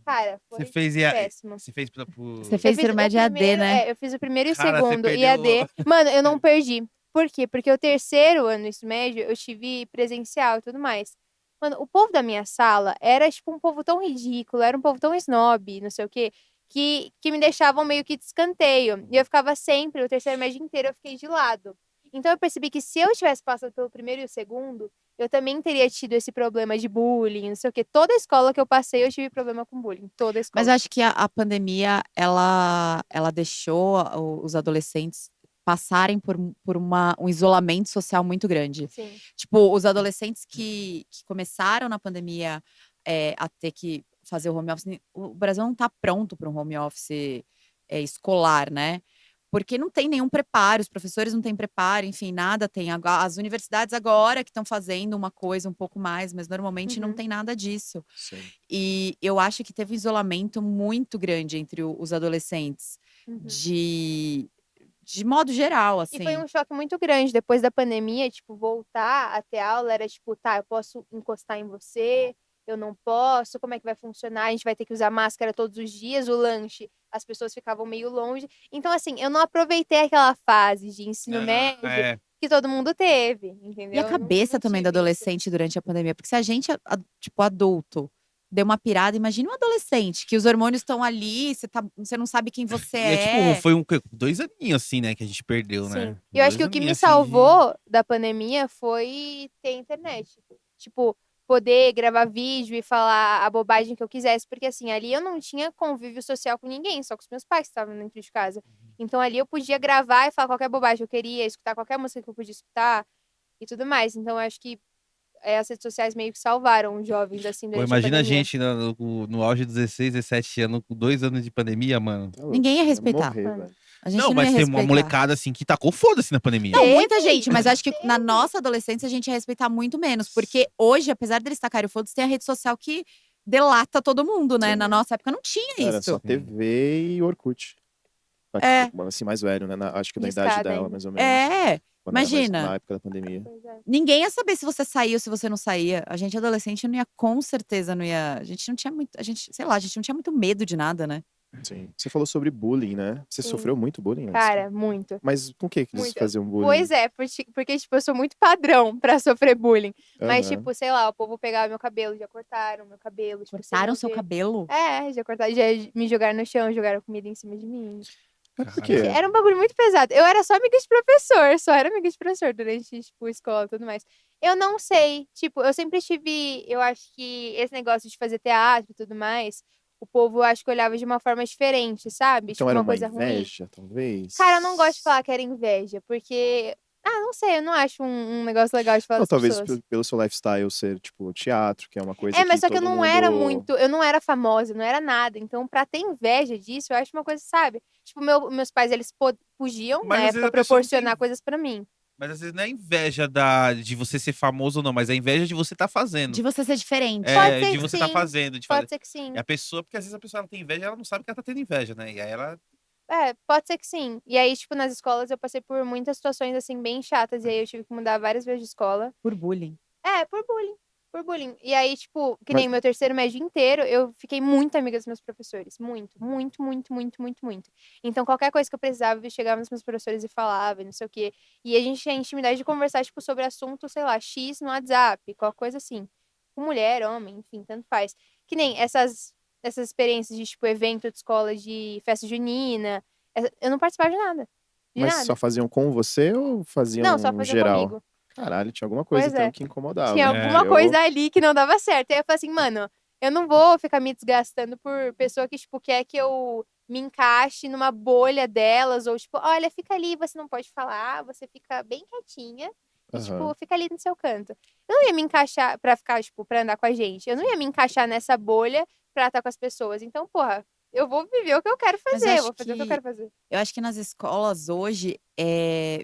Cara, Você foi fez péssimo. Você fez pro... Você Eu fez fiz ensino o médio EAD, primeiro, né? eu fiz o primeiro e o Cara, você segundo perdeu IAD. Mano, eu não perdi. Por quê? Porque o terceiro ano do ensino médio eu tive presencial e tudo mais. Mano, o povo da minha sala era, tipo, um povo tão ridículo, era um povo tão snob, não sei o quê, que me deixavam meio que de escanteio. E eu ficava sempre, o terceiro médio inteiro, eu fiquei de lado. Então eu percebi que se eu tivesse passado pelo primeiro e o segundo, eu também teria tido esse problema de bullying, não sei o quê. Toda escola que eu passei, eu tive problema com bullying. Toda escola. Mas eu acho que a pandemia, ela deixou os adolescentes passarem por um isolamento social muito grande. Sim. Tipo, os adolescentes que começaram na pandemia a ter que fazer o home office, o Brasil não tá pronto para um home office escolar, né? Porque não tem nenhum preparo, os professores não têm preparo, enfim, nada tem. As universidades agora que estão fazendo uma coisa um pouco mais, mas normalmente não Uhum. tem nada disso. Sim. E eu acho que teve um isolamento muito grande entre os adolescentes, Uhum. de modo geral, assim. E foi um choque muito grande. Depois da pandemia, tipo, voltar a ter aula era tipo, tá, eu posso encostar em você, eu não posso, como é que vai funcionar? A gente vai ter que usar máscara todos os dias, o lanche, as pessoas ficavam meio longe. Então, assim, eu não aproveitei aquela fase de ensino médio que todo mundo teve, entendeu? E a cabeça também do tive isso. adolescente durante a pandemia, porque se a gente, tipo, adulto, deu uma pirada, imagina um adolescente, que os hormônios estão ali, você não sabe quem você E tipo, foi 2 aninhos assim, né, que a gente perdeu, né? Sim. E eu acho que o que me 2 aninhos, assim, salvou da pandemia foi ter internet. Tipo, poder gravar vídeo e falar a bobagem que eu quisesse. Porque, assim, ali eu não tinha convívio social com ninguém, só com os meus pais que estavam dentro de casa. Então, ali eu podia gravar e falar qualquer bobagem que eu queria, escutar qualquer música que eu podia escutar e tudo mais. Então, eu acho que as redes sociais meio que salvaram os jovens, assim, Pô, durante imagina a a pandemia. gente no auge de 16, 17 anos, com 2 anos de pandemia, mano. Tá louco, Ninguém ia eu respeitar. morrer, Mano. velho. A gente Não, não mas ia tem uma respeitar. molecada assim que tacou foda-se na pandemia. Não, Teve, muita gente, mas acho que na teve. nossa adolescência a gente ia respeitar muito menos. Porque hoje, apesar deles tacarem o foda-se, tem a rede social que delata todo mundo, né? Sim. Na nossa época não tinha Era isso. só TV e Orkut. Assim, mais velho, né? Acho que da idade Discada dela, ainda. mais ou menos. Quando era Imagina. na época da pandemia. Pois é. Ninguém ia saber se você saía ou se você não saía. A gente adolescente não ia, com certeza, não ia. A gente não tinha muito. Sei lá, a gente não tinha muito medo de nada, né? Sim. Você falou sobre bullying, né? Você Sim. sofreu muito bullying, Alice? Cara, muito. Mas com o que eles Muito. faziam bullying? Pois é, porque, tipo, eu sou muito padrão pra sofrer bullying. Mas, Aham. tipo, sei lá, o povo pegava meu cabelo, já cortaram meu cabelo. Tipo, sem Cortaram eu seu ver. cabelo? Já cortaram, já me jogaram no chão, jogaram comida em cima de mim. Mas por quê? Era um bagulho muito pesado. Eu era só amiga de professor, só era amiga de professor durante, tipo, escola e tudo mais. Eu não sei, tipo, eu sempre tive, eu acho que esse negócio de fazer teatro e tudo mais, o povo, eu acho que olhava de uma forma diferente, sabe? Então Tipo, era uma uma coisa ruim. inveja, talvez? Cara, eu não gosto de falar que era inveja, porque. Não sei, eu não acho um negócio legal de falar Não, das talvez pessoas. pelo seu lifestyle ser, tipo, teatro, que é uma coisa Mas que só que eu todo não era mundo- muito, eu não era famosa, eu não era nada. Então, pra ter inveja disso, eu acho uma coisa, sabe? Tipo, meus pais, eles fugiam Mas na às vezes época a pessoa não proporcionar tem- coisas pra mim. Mas às vezes não é inveja de você ser famoso ou não, mas é inveja de você estar fazendo. De você ser diferente. Pode ser De que você estar sim, fazendo, de Pode fazer. ser que sim. E a pessoa, porque às vezes a pessoa ela tem inveja, ela não sabe que ela tá tendo inveja, né? E aí ela pode ser que sim. E aí, tipo, nas escolas eu passei por muitas situações, assim, bem chatas. E aí eu tive que mudar várias vezes de escola. Por bullying. Por bullying. Por bullying. E aí, tipo, que Mas- nem meu terceiro médio inteiro, eu fiquei muito amiga dos meus professores. Muito, muito, muito, muito, muito, muito. Então, qualquer coisa que eu precisava, eu chegava nos meus professores e falava, e não sei o quê. E a gente tinha a intimidade de conversar, tipo, sobre assunto, sei lá, X no WhatsApp, qualquer coisa assim. Com mulher, homem, enfim, tanto faz. Que nem essas experiências de, tipo, evento de escola, de festa junina. Eu não participava de nada. De Mas nada. só faziam com você ou faziam Não, só fazia geral? comigo. Caralho, tinha alguma coisa Pois então é. que incomodava. Tinha hein? alguma coisa ali que não dava certo. Aí eu falei assim, mano, eu não vou ficar me desgastando por pessoa que, tipo, quer que eu me encaixe numa bolha delas, ou tipo, olha, fica ali, você não pode falar, você fica bem quietinha e, Aham. tipo, fica ali no seu canto. Eu não ia me encaixar pra ficar, tipo, pra andar com a gente. Eu não ia me encaixar nessa bolha pra estar com as pessoas. Então, porra, eu vou viver o que eu quero Mas fazer, eu acho vou fazer o que eu que- quero fazer. Eu acho que nas escolas hoje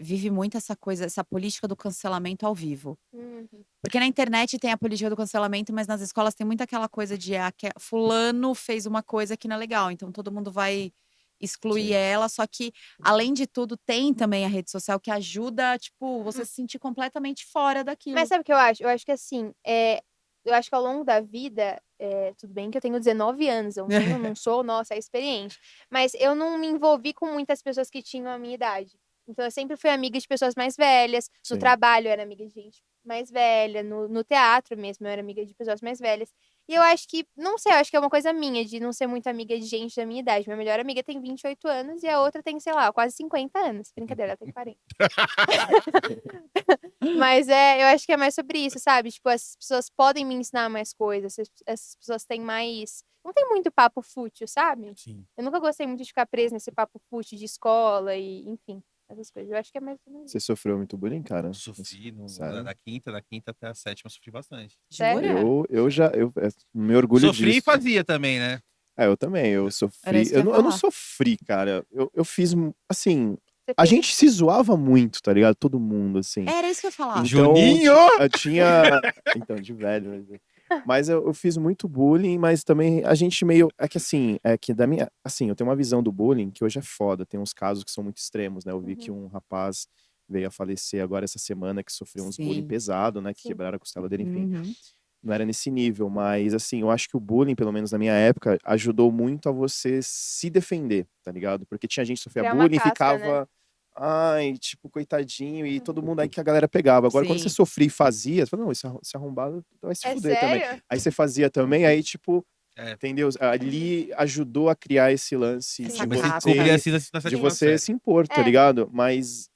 vive muito essa coisa, essa política do cancelamento ao vivo. Uhum. Porque na internet tem a política do cancelamento, mas nas escolas tem muito aquela coisa de fulano fez uma coisa que não é legal, então todo mundo vai excluir Sim. ela. Só que, além de tudo, tem também a rede social que ajuda, tipo, você se sentir completamente fora daquilo. Mas sabe o que eu acho? Eu acho que assim, eu acho que ao longo da vida, tudo bem que eu tenho 19 anos, eu não sou, nossa, experiente. Mas eu não me envolvi com muitas pessoas que tinham a minha idade. Então eu sempre fui amiga de pessoas mais velhas. No Sim. trabalho eu era amiga de gente mais velha. No teatro mesmo eu era amiga de pessoas mais velhas. E eu acho que, não sei, eu acho que é uma coisa minha de não ser muito amiga de gente da minha idade. Minha melhor amiga tem 28 anos e a outra tem, sei lá, quase 50 anos. Brincadeira, ela tem 40. Mas eu acho que é mais sobre isso, sabe? Tipo, essas pessoas podem me ensinar mais coisas, essas pessoas têm mais. Não tem muito papo fútil, sabe? Sim. Eu nunca gostei muito de ficar presa nesse papo fútil de escola e, enfim, essas coisas. Eu acho que é mais ou menos Você sofreu muito bullying, cara? Sofri Sério? da quinta até a sétima, sofri bastante. Sério? Eu me orgulho Sofri e disso. fazia também, né? Eu também, eu Era sofri. isso que eu ia Eu não falar. sofri, cara. Eu fiz, assim, Você a fez- gente se zoava muito, tá ligado? Todo mundo, assim. Era isso que eu ia falar. Então, Juninho! eu tinha. Então, de velho. Mas eu fiz muito bullying, mas também a gente meio. É que assim, da minha. Assim, eu tenho uma visão do bullying que hoje é foda. Tem uns casos que são muito extremos, né? Eu vi que um rapaz veio a falecer agora essa semana que sofreu uns bullying Sim. pesado, né? Que Sim. quebraram a costela dele, enfim. Uhum. Não era nesse nível, mas assim, eu acho que o bullying, pelo menos na minha época, ajudou muito a você se defender, tá ligado? Porque tinha gente que sofria Criar uma bullying e casca, né? ficava, ai, tipo, coitadinho, e todo mundo aí que a galera pegava. Agora, quando você Sim. sofria e fazia, você fala, não, esse arrombado vai se É fuder também. sério? Aí você fazia também, aí, tipo, É. entendeu? Ali ajudou a criar esse lance Sim. de Essa Mas você, descobrir casca. assim na de sétima você série. se impor, tá É. ligado? Mas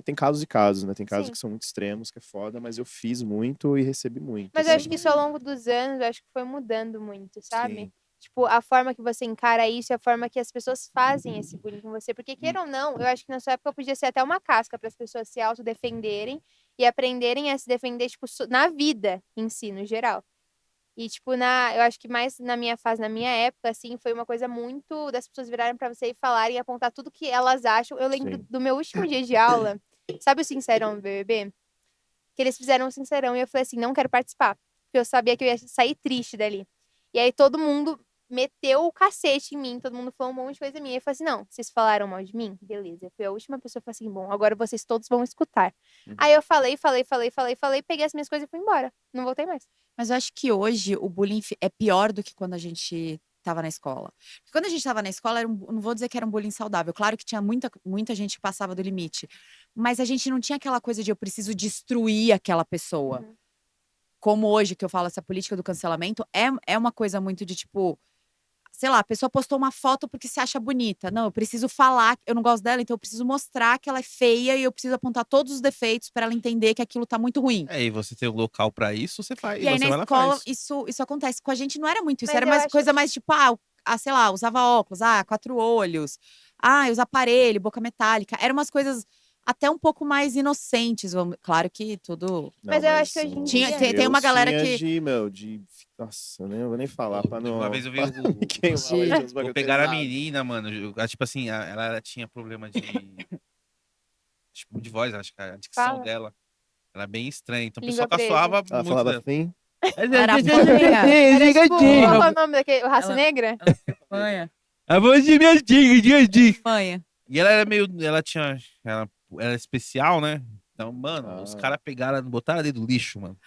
tem casos e casos, né? Tem casos Sim. que são muito extremos, que é foda, mas eu fiz muito e recebi muito. Mas eu assim. acho que isso ao longo dos anos, eu acho que foi mudando muito, sabe? Sim. Tipo, a forma que você encara isso e a forma que as pessoas fazem esse bullying com você. Porque, queira ou não, eu acho que na sua época podia ser até uma casca para as pessoas se autodefenderem e aprenderem a se defender, tipo, na vida em si, no geral. E, tipo, eu acho que mais na minha fase, na minha época, assim, foi uma coisa muito das pessoas virarem pra você e falarem e apontar tudo que elas acham. Eu lembro Sim. do meu último dia de aula, sabe o Sincerão do BBB? Que eles fizeram um Sincerão e eu falei assim, não quero participar. Porque eu sabia que eu ia sair triste dali. E aí todo mundo meteu o cacete em mim, todo mundo falou um monte de coisa em mim. E eu falei assim, não, vocês falaram mal de mim? Beleza. Eu fui a última pessoa que falei assim, bom, agora vocês todos vão escutar. Uhum. Aí eu falei, peguei as minhas coisas e fui embora. Não voltei mais. Mas eu acho que hoje o bullying é pior do que quando a gente estava na escola. Porque quando a gente estava na escola, não vou dizer que era um bullying saudável. Claro que tinha muita gente que passava do limite. Mas a gente não tinha aquela coisa de eu preciso destruir aquela pessoa. Uhum. Como hoje, que eu falo, essa política do cancelamento é uma coisa muito de tipo. Sei lá, a pessoa postou uma foto porque se acha bonita. Não, eu preciso falar, eu não gosto dela, então eu preciso mostrar que ela é feia e eu preciso apontar todos os defeitos para ela entender que aquilo tá muito ruim. E você tem o local pra isso, você faz. E aí Você na vai lá e escola faz. isso acontece. Com a gente não era muito isso, Mas era eu mais acho- coisa mais tipo, sei lá, usava óculos, 4 olhos, usa aparelho, boca metálica. Eram umas coisas até um pouco mais inocentes, claro que tudo. Mas eu acho que hoje em Tinha- dia- tem uma galera tinha que- Nossa, eu nem vou nem falar pra não. Uma vez eu vi pra não queimar de- aí uns Vou bagulho pegar a pesado. menina, mano. Tipo assim, ela tinha problema de. Tipo, de voz, acho que a dicção Fala. dela. Ela é bem estranha. Então o Língua pessoal caçoava Ela muito falava dela. assim. Era fanha. Era tipo, qual é o Ela nome daquele? Raça Ela- Negra? Fanha. A voz de minha diga. Manha. E ela era meio. Ela tinha. Ela era especial, né? Então, mano, Ah. os caras pegaram, botaram dentro do lixo, mano.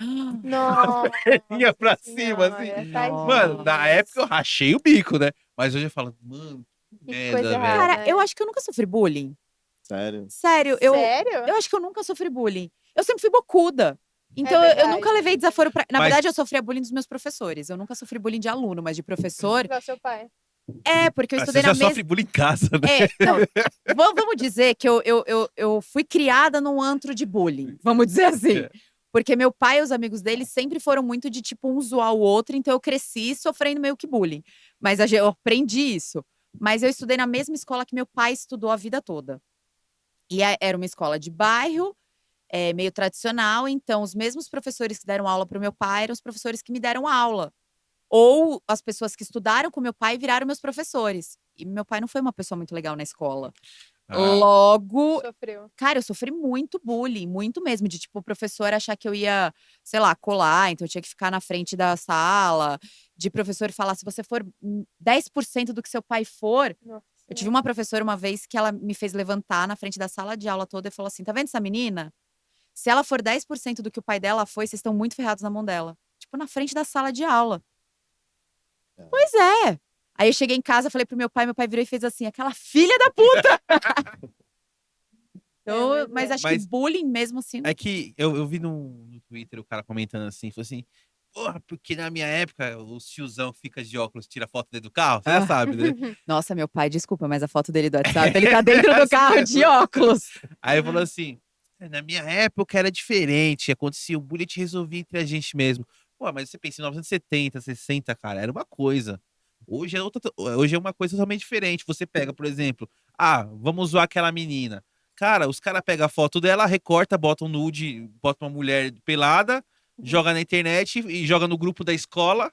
Nossa. Ia pra cima, assim. Senhora, tadinha. Mano, na época eu rachei o bico, né? Mas hoje eu falo, mano, que Que merda, coisa velho. errada. Cara, eu acho que eu nunca sofri bullying. Sério. Sério, Sério? eu acho que eu nunca sofri bullying. Eu sempre fui bocuda. Então, eu verdade. nunca levei desaforo pra. Na Mas- verdade, eu sofria bullying dos meus professores. Eu nunca sofri bullying de aluno, mas de professor. Igual seu pai. É, porque eu Ah, estudei você na já mesma. sofre bullying em casa, né? É, não. Vamos dizer que eu fui criada num antro de bullying. Vamos dizer assim. É. Porque meu pai e os amigos dele sempre foram muito de, tipo, um zoar o outro. Então, eu cresci sofrendo meio que bullying. Mas eu aprendi isso. Mas eu estudei na mesma escola que meu pai estudou a vida toda. E era uma escola de bairro, meio tradicional. Então, os mesmos professores que deram aula para o meu pai eram os professores que me deram aula. Ou as pessoas que estudaram com meu pai viraram meus professores. E meu pai não foi uma pessoa muito legal na escola. Ah, Logo, Sofreu. cara, eu sofri muito bullying, muito mesmo. De, tipo, o professor achar que eu ia, sei lá, colar. Então, eu tinha que ficar na frente da sala. De professor falar, se você for 10% do que seu pai for… Nossa. Eu tive uma professora uma vez que ela me fez levantar na frente da sala de aula toda e falou assim: tá vendo essa menina? Se ela for 10% do que o pai dela foi, vocês estão muito ferrados na mão dela. Tipo, na frente da sala de aula. É. Pois é. Aí eu cheguei em casa, falei pro meu pai virou e fez assim: aquela filha da puta! Então, É, mas acho Mas- que bullying mesmo assim. É que eu vi no Twitter o cara comentando assim, falou assim, porra, porque na minha época o tiozão que fica de óculos tira foto dentro do carro, você já Ah. sabe, né? Nossa, meu pai, desculpa, mas a foto dele do WhatsApp, ele tá dentro do assim carro mesmo. de óculos. Aí falou assim, na minha época era diferente, acontecia o bullying, a gente resolvia entre a gente mesmo. Pô, mas você pensa em 1970, 60, cara, era uma coisa. Hoje é hoje é uma coisa totalmente diferente. Você pega, por exemplo, vamos zoar aquela menina. Cara, os caras pegam a foto dela, recorta, bota um nude, bota uma mulher pelada, joga na internet e joga no grupo da escola.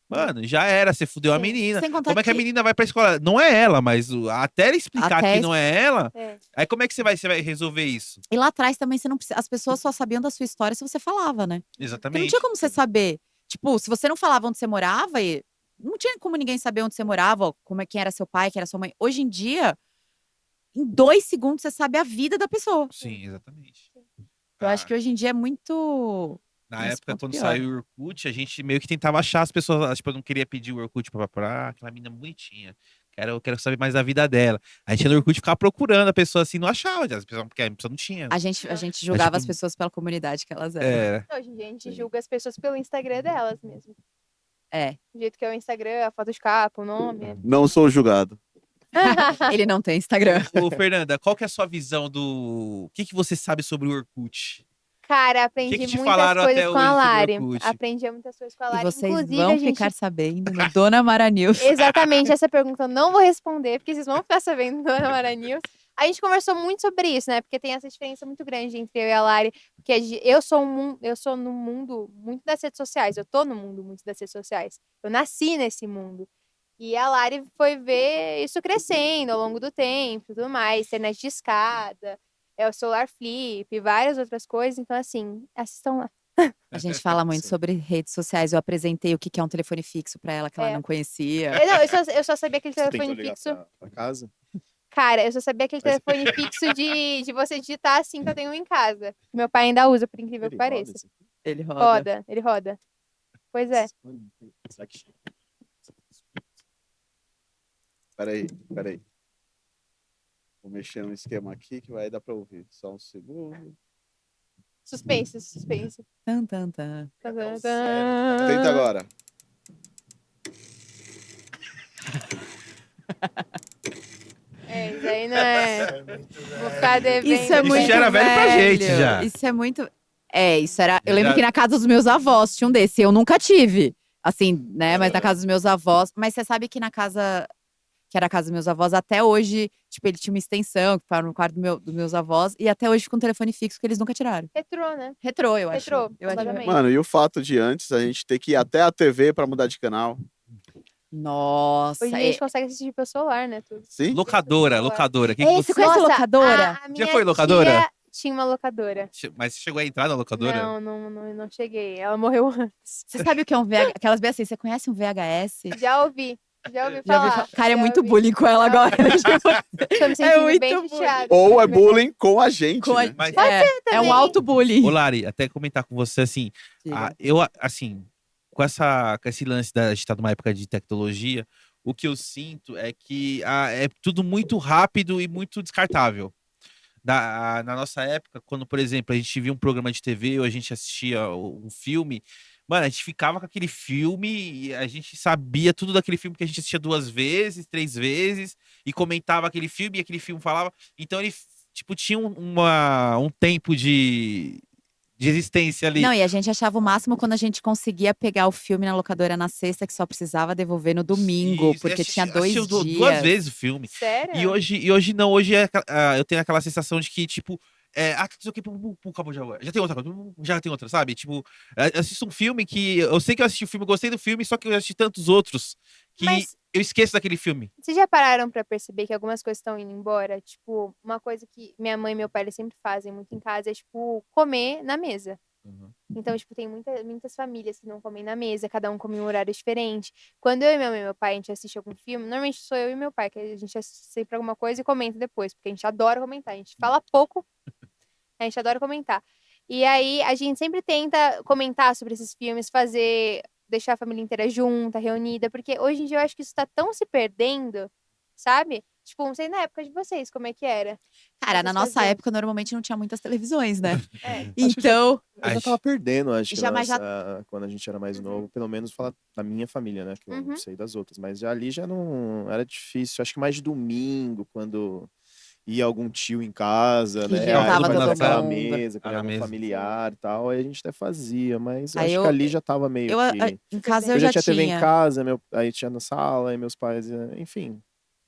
Mano, já era, você fudeu a Sim. menina. Sem contar Como é que a menina vai pra escola? Não é ela, mas até ela explicar Até que não é ela, É. aí como é que você vai resolver isso? E lá atrás também você não precisa, as pessoas só sabiam da sua história se você falava, né? Porque não Exatamente. tinha como você saber. Tipo, se você não falava onde você morava, não tinha como ninguém saber onde você morava, ou quem era seu pai, quem era sua mãe. Hoje em dia, em 2 segundos você sabe a vida da pessoa. Sim, exatamente. Eu acho que hoje em dia é muito. Na nesse época, ponto quando pior. saiu o Orkut, a gente meio que tentava achar as pessoas. Tipo, eu não queria pedir o Orkut pra aquela menina bonitinha. Eu quero saber mais da vida dela. A gente no Orkut ficava procurando a pessoa assim, não achava, porque a pessoa não tinha. A gente julgava as tipo, pessoas pela comunidade que elas eram. É, Hoje em dia a gente julga as pessoas pelo Instagram delas mesmo. É. Do jeito que é o Instagram, a foto de capa, o nome. Não sou julgado. Ele não tem Instagram. Ô, Fernanda, qual que é a sua visão do. O que, que você sabe sobre o Orkut? Cara, aprendi que te muitas falaram coisas até com hoje a sobre o Lari. Orkut? Aprendi muitas coisas com a E Lari. vocês Inclusive, vão a gente… ficar sabendo no Dona Mara News. Exatamente, essa pergunta eu não vou responder, porque vocês vão ficar sabendo no Dona Mara News. A gente conversou muito sobre isso, né? Porque tem essa diferença muito grande entre eu e a Lari. Porque eu sou no mundo muito das redes sociais. Eu tô no mundo muito das redes sociais. Eu nasci nesse mundo. E a Lari foi ver isso crescendo ao longo do tempo e tudo mais. Internet de escada, o celular flip, várias outras coisas. Então, assim, assistam lá. A gente fala muito Sim. sobre redes sociais. Eu apresentei o que é um telefone fixo pra ela, que ela É. não conhecia. Eu só sabia aquele Você tentou telefone ligar fixo. pra casa? Cara, eu só sabia aquele Mas- telefone fixo de você digitar assim que eu tenho um em casa. Meu pai ainda usa, por incrível que Ele roda pareça. esse aqui? Ele roda. Roda, ele roda. Pois é. Será que- Peraí. Vou mexer no esquema aqui que vai dar pra ouvir. Só um segundo. Suspense. Tan, tan, tan. Tan, tan, Tenta tan. agora. Isso aí não é. Vou ficar devendo. Isso é Isso muito já era velho pra gente, já. Isso é muito… isso era… Eu lembro Já- que na casa dos meus avós tinha um desse. Eu nunca tive. Assim, né? Mas na casa dos meus avós… Mas você sabe que na casa… Que era a casa dos meus avós, até hoje… Tipo, ele tinha uma extensão que ficava no quarto dos meus avós. E até hoje fica um telefone fixo que eles nunca tiraram. Retrô, né? Retrô, eu acho. Retrô, Eu acho. completamente. Mano, e o fato de antes a gente ter que ir até a TV pra mudar de canal? Nossa. Hoje a gente consegue assistir pelo celular, né? Tudo. Sim? Locadora. Quem que Ei, você... você conhece locadora? A minha foi locadora? tia tinha uma locadora. Mas você chegou a entrar na locadora? Não cheguei. Ela morreu antes. Você sabe o que é um VHS? Aquelas bem assim, você conhece um VHS? Já ouvi. Já ouvi Já ouvi falar. Cara, é já muito ouvi. bullying com ela agora. né? Tipo, Tô me sentindo muito bem bullying. chateada. Ou é bullying com a gente, com a- né? Mas- é um auto-bullying. Ô, Lari, até comentar com você, assim, Diga. assim, com esse lance da gente estar numa época de tecnologia, o que eu sinto é que é tudo muito rápido e muito descartável. Na nossa época, quando, por exemplo, a gente via um programa de TV ou a gente assistia um filme, mano, a gente ficava com aquele filme e a gente sabia tudo daquele filme que a gente assistia 2 vezes, 3 vezes, e comentava aquele filme e aquele filme falava. Então ele, tipo, tinha um tempo de existência ali. Não, e a gente achava o máximo quando a gente conseguia pegar o filme na locadora na sexta, que só precisava devolver no domingo, Isso, porque tinha 2 assistiu dias. 2 vezes o filme. Sério? E hoje não, hoje eu tenho aquela sensação de que, tipo, não sei o que, acabou já tem outra coisa, já tem outra, sabe? Tipo, eu assisto um filme que eu sei que eu assisti o filme, eu gostei do filme, só que eu assisti tantos outros que Mas eu esqueço daquele filme. vocês já pararam pra perceber que algumas coisas estão indo embora? Tipo, uma coisa que minha mãe e meu pai eles sempre fazem muito em casa é, tipo, comer na mesa. Então, tipo, tem muitas famílias que não comem na mesa, cada um come em um horário diferente. Quando eu e minha mãe e meu pai, a gente assiste algum filme, normalmente sou eu e meu pai, que a gente assiste sempre alguma coisa e comenta depois, porque a gente adora comentar. A gente fala pouco, a gente adora comentar. E aí, a gente sempre tenta comentar sobre esses filmes, deixar a família inteira junta, reunida, porque hoje em dia eu acho que isso tá tão se perdendo, sabe? Tipo, não sei na época de vocês como é que era. Cara, na Vocês nossa faziam. época, normalmente não tinha muitas televisões, né? É. Acho que Então, Eu já tava perdendo, acho que Já, mas quando a gente era mais Uhum. novo, pelo menos falar da minha família, né? Que eu Uhum. não sei das outras, mas já ali já não era difícil. Acho que mais de domingo, quando ia algum tio em casa, Que né? juntava Aí todo fazia aquela mundo. mesa, Ah, comia na algum mesa. familiar e tal, aí a gente até fazia, mas eu Aí acho que eu- ali já tava meio que. em casa Eu eu já já tinha TV em tinha. casa, aí tinha na sala, e meus pais, enfim.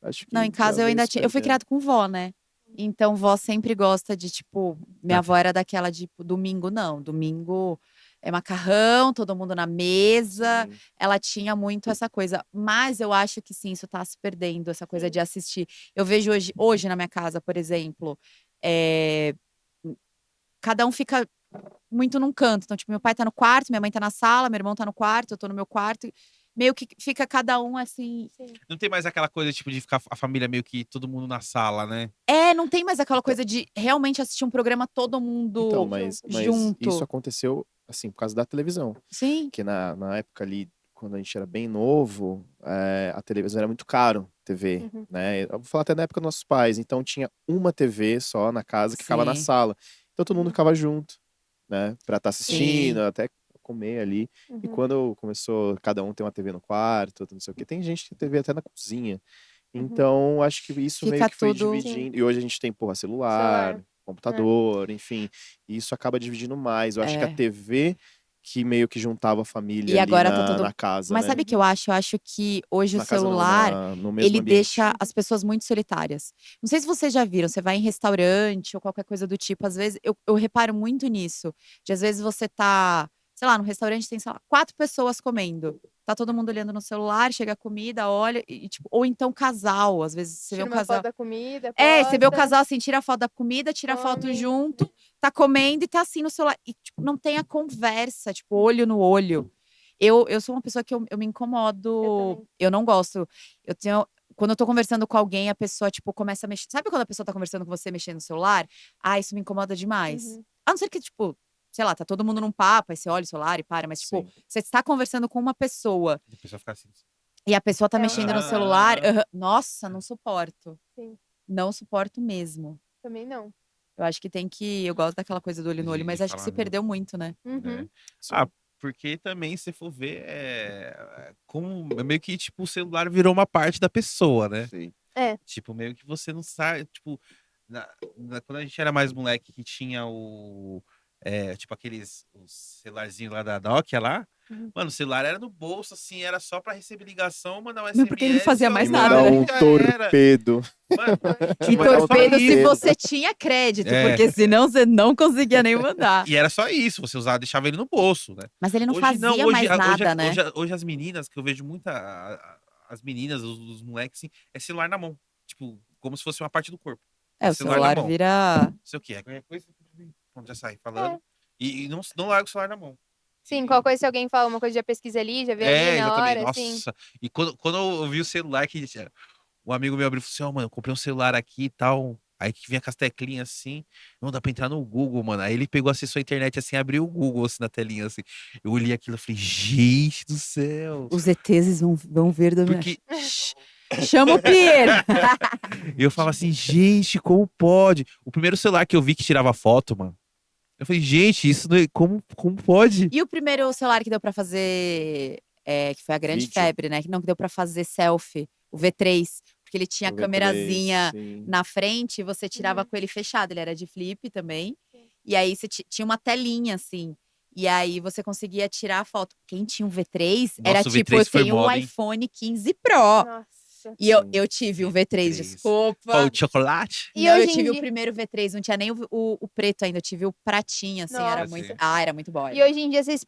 Acho que Não, em já casa eu veio ainda se tinha. Eu fui perdendo. criada com vó, né? Então, vó sempre gosta de, tipo, minha avó era daquela de, tipo, domingo não. Domingo é macarrão, todo mundo na mesa. Sim. Ela tinha muito essa coisa. Mas eu acho que sim, isso tá se perdendo, essa coisa de assistir. Eu vejo hoje na minha casa, por exemplo, é, cada um fica muito num canto. Então, tipo, meu pai tá no quarto, minha mãe tá na sala, meu irmão tá no quarto, eu tô no meu quarto. Meio que fica cada um assim. Não tem mais aquela coisa, tipo, de ficar a família meio que todo mundo na sala, né? Não tem mais aquela coisa de realmente assistir um programa todo Então, mundo mas junto. isso aconteceu, assim, por causa da televisão. Sim. Porque na época ali, quando a gente era bem novo, a televisão era muito caro, TV, Uhum. né? Eu vou falar até na época dos nossos pais. Então tinha uma TV só na casa que ficava na Sim. sala. Então todo mundo ficava junto, né? Pra estar assistindo, Sim. até comer ali. E Uhum. quando começou cada um ter uma TV no quarto, outro não sei o quê, tem gente que tem TV até na cozinha. Uhum. Então, acho que isso meio Fica que foi tudo- dividindo. E hoje a gente tem, porra, celular, computador, enfim. E isso acaba dividindo mais. Eu acho que a É. TV que meio que juntava a família E ali agora tá na, tudo- na casa, Mas né? sabe o que eu acho? Eu acho que hoje Na o casa não, celular, no mesmo ele ambiente. deixa as pessoas muito solitárias. Não sei se vocês já viram, você vai em restaurante ou qualquer coisa do tipo, às vezes, eu reparo muito nisso. De às vezes você tá, sei lá, no restaurante tem, sei lá, 4 pessoas comendo. Tá todo mundo olhando no celular, chega a comida, olha, tipo, ou então casal, às vezes você vê Tira um uma casal. foto da comida, Você vê o posta. casal assim, tira a foto da comida, tira a foto Come. junto, tá comendo e tá assim no celular. E, tipo, não tem a conversa, tipo, olho no olho. Eu sou uma pessoa que eu me incomodo. Eu também. Eu não gosto. Eu tenho. Quando eu tô conversando com alguém, a pessoa, tipo, começa a mexer. Sabe quando a pessoa tá conversando com você mexendo no celular? Ah, isso me incomoda demais. Uhum. A não ser que, tipo, sei lá, tá todo mundo num papo, aí você olha o celular e para, mas, tipo, Sim. você está conversando com uma pessoa A pessoa fica assim. e a pessoa tá É um mexendo no trabalho. celular. Nossa, não suporto. Sim. Não suporto mesmo. Também não. Eu acho que tem que. Eu gosto daquela coisa do olho no olho, De mas acho que falar, se né? perdeu muito, né? Uhum. Né? Sim. Porque também, se for ver, como meio que, tipo, o celular virou uma parte da pessoa, né? Sim. Tipo, meio que você não sabe, tipo, quando a gente era mais moleque que tinha tipo, os celularzinhos lá da Nokia lá, Uhum. mano, o celular era no bolso, assim, era só pra receber ligação, mandar um Não, porque ele não SMS, fazia ó, mais E nada, mandar né? um já era. torpedo. Mano, E tipo, era só torpedo se isso. você tinha crédito, É. porque senão você não conseguia nem mandar. E era só isso, você usava, deixava ele no bolso, né? Mas ele não Hoje não, fazia mais nada, né? hoje as meninas, que eu vejo as meninas, os moleques, assim, é celular na mão. Tipo, como se fosse uma parte do corpo. O celular na celular mão. vira. Não sei o que, qualquer coisa, pronto, já sai falando. E não larga o celular na mão. Sim, qualquer coisa, se alguém fala uma coisa, já pesquisa ali, já vê ali na exatamente. hora, assim. Nossa. E quando eu vi o celular, que um amigo meu abriu e falou assim: ó, mano, eu comprei um celular aqui e tal. Aí que vinha com as teclinhas assim. Não dá pra entrar no Google, mano. Aí ele pegou, acessou a internet assim, abriu o Google assim na telinha assim. Eu olhei aquilo e falei: gente do céu. Os ETs vão ver da minha. Porque Chama o Pierre! eu falava assim: gente, como pode? O primeiro celular que eu vi que tirava foto, mano. Eu falei: gente, isso não é... como pode? E o primeiro celular que deu pra fazer, que foi a grande Vídeo. febre, né? Que não que deu pra fazer selfie, o V3, porque ele tinha O a V3, câmerazinha sim. na frente e você tirava Uhum. com ele fechado, ele era de flip também. E aí você tinha uma telinha assim. E aí você conseguia tirar a foto. Quem tinha um V3 era Nossa, o tipo, V3 eu foi tenho um moda, hein? iPhone 15 Pro. Nossa. E eu, Sim. eu tive o V3, V3. desculpa. Qual, de chocolate? E Não, eu hoje em tive o dia- primeiro V3, não tinha nem o preto ainda, eu tive o pratinho, assim, era Nossa. muito. Ah, era muito bom. E hoje em dia vocês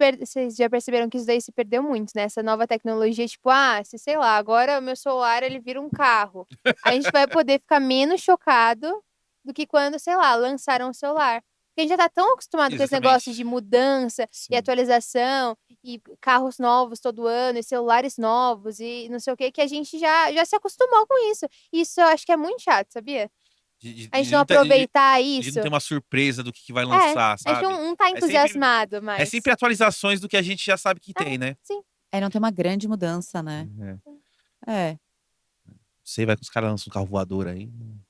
já perceberam que isso daí se perdeu muito, né? Essa nova tecnologia, tipo, sei lá, agora o meu celular ele vira um carro. A gente vai poder ficar menos chocado do que quando, sei lá, lançaram o celular. Porque a gente já tá tão acostumado com esse Exatamente. negócio de mudança e Sim. atualização, e carros novos todo ano, e celulares novos, e não sei o que a gente já se acostumou com isso. E isso eu acho que é muito chato, sabia? A gente não aproveitar De isso. não ter uma surpresa do que vai É, lançar, a gente sabe? não tá É sempre- entusiasmado É mais. sempre atualizações do que a gente já sabe que tem, né? Sim. Não tem uma grande mudança, né? É. Você vai com os caras lançam um carro voador aí.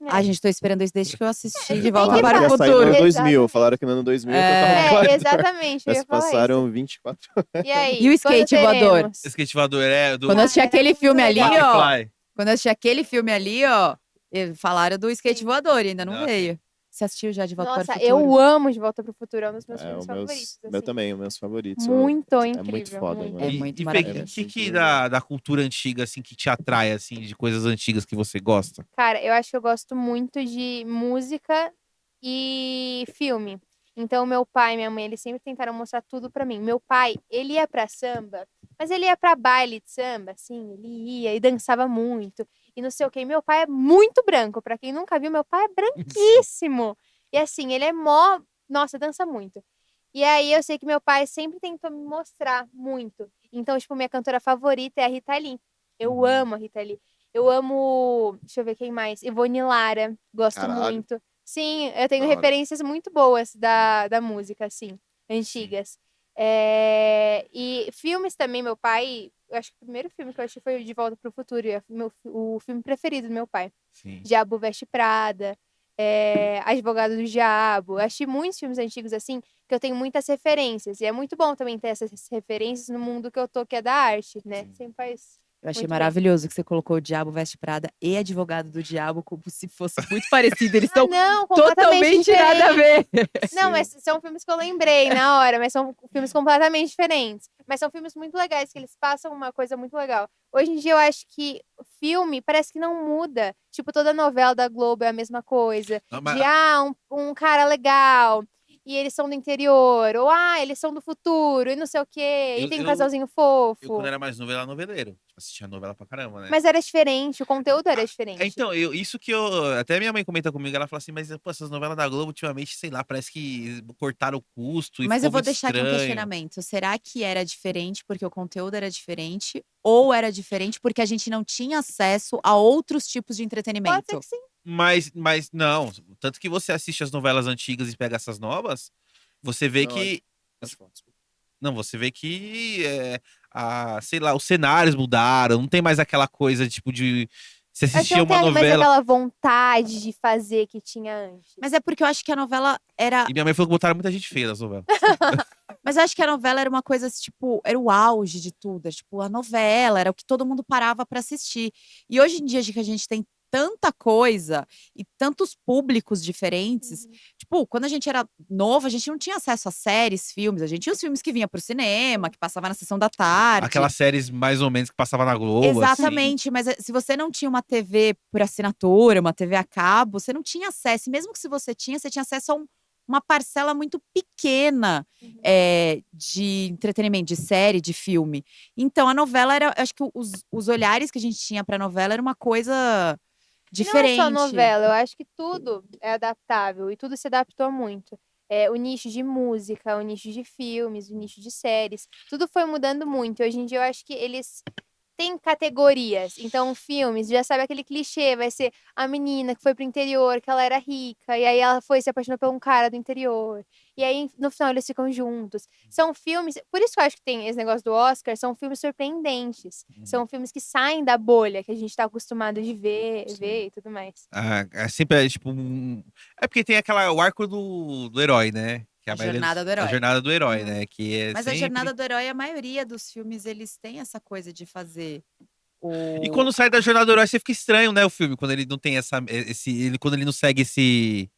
Ai, gente, tô esperando isso desde que eu assisti De tem Volta que para Falaram o que ia sair no ano Futuro. 2000. Falaram que no ano 2000 ia ter o carro É. voador. Exatamente, eu Já ia se falar passaram 24 isso. E aí? E o skate quando voador? teremos? Skate voador é do Quando eu assisti era aquele muito filme ali, legal. ó. Fly. Quando eu assisti aquele filme ali, ó, falaram do skate Sim. voador e ainda não Não, veio. Você assistiu já De Volta para o Nossa, Futuro? eu amo De Volta pro Futuro, é um dos meus É, filmes os favoritos. meu assim. também, os meus favoritos. Muito É incrível. muito foda, muito. mano. É muito E Fê, maravilhoso. que da cultura antiga, assim, que te atrai, assim, de coisas antigas que você gosta? Cara, eu acho que eu gosto muito de música e filme. Então, meu pai e minha mãe, eles sempre tentaram mostrar tudo pra mim. Meu pai, ele ia pra samba, mas ele ia pra baile de samba, assim, ele ia e dançava muito. E não sei o quê. Meu pai é muito branco. Pra quem nunca viu, meu pai é branquíssimo. E assim, ele é mó. Nossa, dança muito. E aí eu sei que meu pai sempre tentou me mostrar muito. Então, tipo, minha cantora favorita é a Rita Lee. Eu amo a Rita Lee. Eu amo. Deixa eu ver quem mais. Ivone Lara. Gosto Caralho. muito. Sim, eu tenho Da hora. referências muito boas da música, assim, antigas. E filmes também, meu pai. Eu acho que o primeiro filme que eu assisti foi o De Volta pro Futuro. É o filme preferido do meu pai. Sim. Diabo Veste Prada. Advogado do Diabo. Eu assisti muitos filmes antigos assim, que eu tenho muitas referências. E é muito bom também ter essas referências no mundo que eu tô, que é da arte, né? Sempre faz. Eu achei Muito bem. maravilhoso que você colocou o Diabo Veste Prada e Advogado do Diabo como se fosse muito parecido. Eles estão Não, completamente totalmente nada a ver. Não, Sim. mas são filmes que eu lembrei na hora, mas são filmes completamente diferentes. Mas são filmes muito legais, que eles passam uma coisa muito legal. Hoje em dia eu acho que o filme parece que não muda. Tipo, toda novela da Globo é a mesma coisa. Não, mas- De, um cara legal, e eles são do interior. Ou, eles são do futuro, e não sei o quê. E tem um casalzinho fofo. Eu, quando era mais novo, era noveleiro. Tipo, assistia novela pra caramba, né? Mas era diferente, o conteúdo era diferente. Então, isso que eu. Até minha mãe comenta comigo, ela fala assim, mas pô, essas novelas da Globo, ultimamente, sei lá, parece que cortaram o custo e Mas ficou eu vou muito deixar aqui um estranho. questionamento. Será que era diferente porque o conteúdo era diferente? Ou era diferente porque a gente não tinha acesso a outros tipos de Pode entretenimento? ser que sim. Mas não. Tanto que você assiste as novelas antigas e pega essas novas, você vê Não, que. Pode falar, desculpa. Não, você vê que, sei lá, os cenários mudaram, não tem mais aquela coisa, tipo, de. Você Acho que assistia não tem uma mais novela. aquela vontade de fazer que tinha antes. Mas é porque eu acho que a novela era. E minha mãe falou que botaram muita gente feia nas novelas. Mas eu acho que a novela era uma coisa, tipo, era o auge de tudo. Tipo, a novela era o que todo mundo parava pra assistir. E hoje em dia, que a gente tem tanta coisa e tantos públicos diferentes. Tipo, quando a gente era novo, a gente não tinha acesso a séries, filmes. A gente tinha os filmes que vinha pro cinema, que passava na sessão da tarde. Aquelas séries mais ou menos que passava na Globo. assim. Exatamente, mas se você não tinha uma TV por assinatura, uma TV a cabo, você não tinha acesso. E mesmo que se você tinha acesso a uma parcela muito pequena de entretenimento, de série, de filme. Então, a novela era. Acho que os olhares que a gente tinha pra novela era uma coisa diferente. E não é só novela, eu acho que tudo é adaptável e tudo se adaptou muito. o nicho de música, o nicho de filmes, o nicho de séries. Tudo foi mudando muito. Hoje em dia eu acho que eles têm categorias. Então, filmes, já sabe aquele clichê, vai ser a menina que foi pro interior, que ela era rica, e aí ela foi se apaixonou por um cara do interior. E aí, no final, eles ficam juntos. São filmes. Por isso que eu acho que tem esse negócio do Oscar, são filmes surpreendentes. São filmes que saem da bolha que a gente tá acostumado de ver e tudo mais. Sempre é tipo É porque tem o arco do herói, né? Que A maioria jornada do A herói. jornada do herói, Uhum. né? Que é Mas a sempre... jornada do herói, a maioria dos filmes, eles têm essa coisa de fazer E quando sai da jornada do herói, você fica estranho, né? O filme, quando ele não tem quando ele não segue esse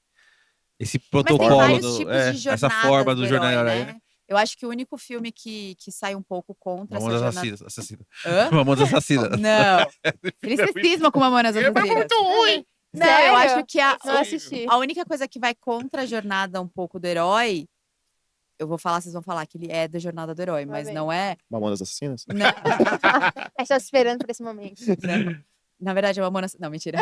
Mas tem protocolo, vários tipos de essa jornadas forma do do jornada do herói, herói, né? né? Eu acho que o único filme que sai um pouco contra essa Mamonas jornada… Assassinas. Hã? Mamonas Assassinas. Não. Ele se cisma com Mamonas É Assassinas. muito ruim. Não, eu Sério? acho que Não assisti. a única coisa que vai contra a jornada um pouco do herói… Eu vou falar, vocês vão falar que ele é da jornada do herói, Lá mas vem. não é… Mamonas Assassinas? Não, A gente tava esperando por esse momento. não. Na verdade, é Mamonas… Não, mentira.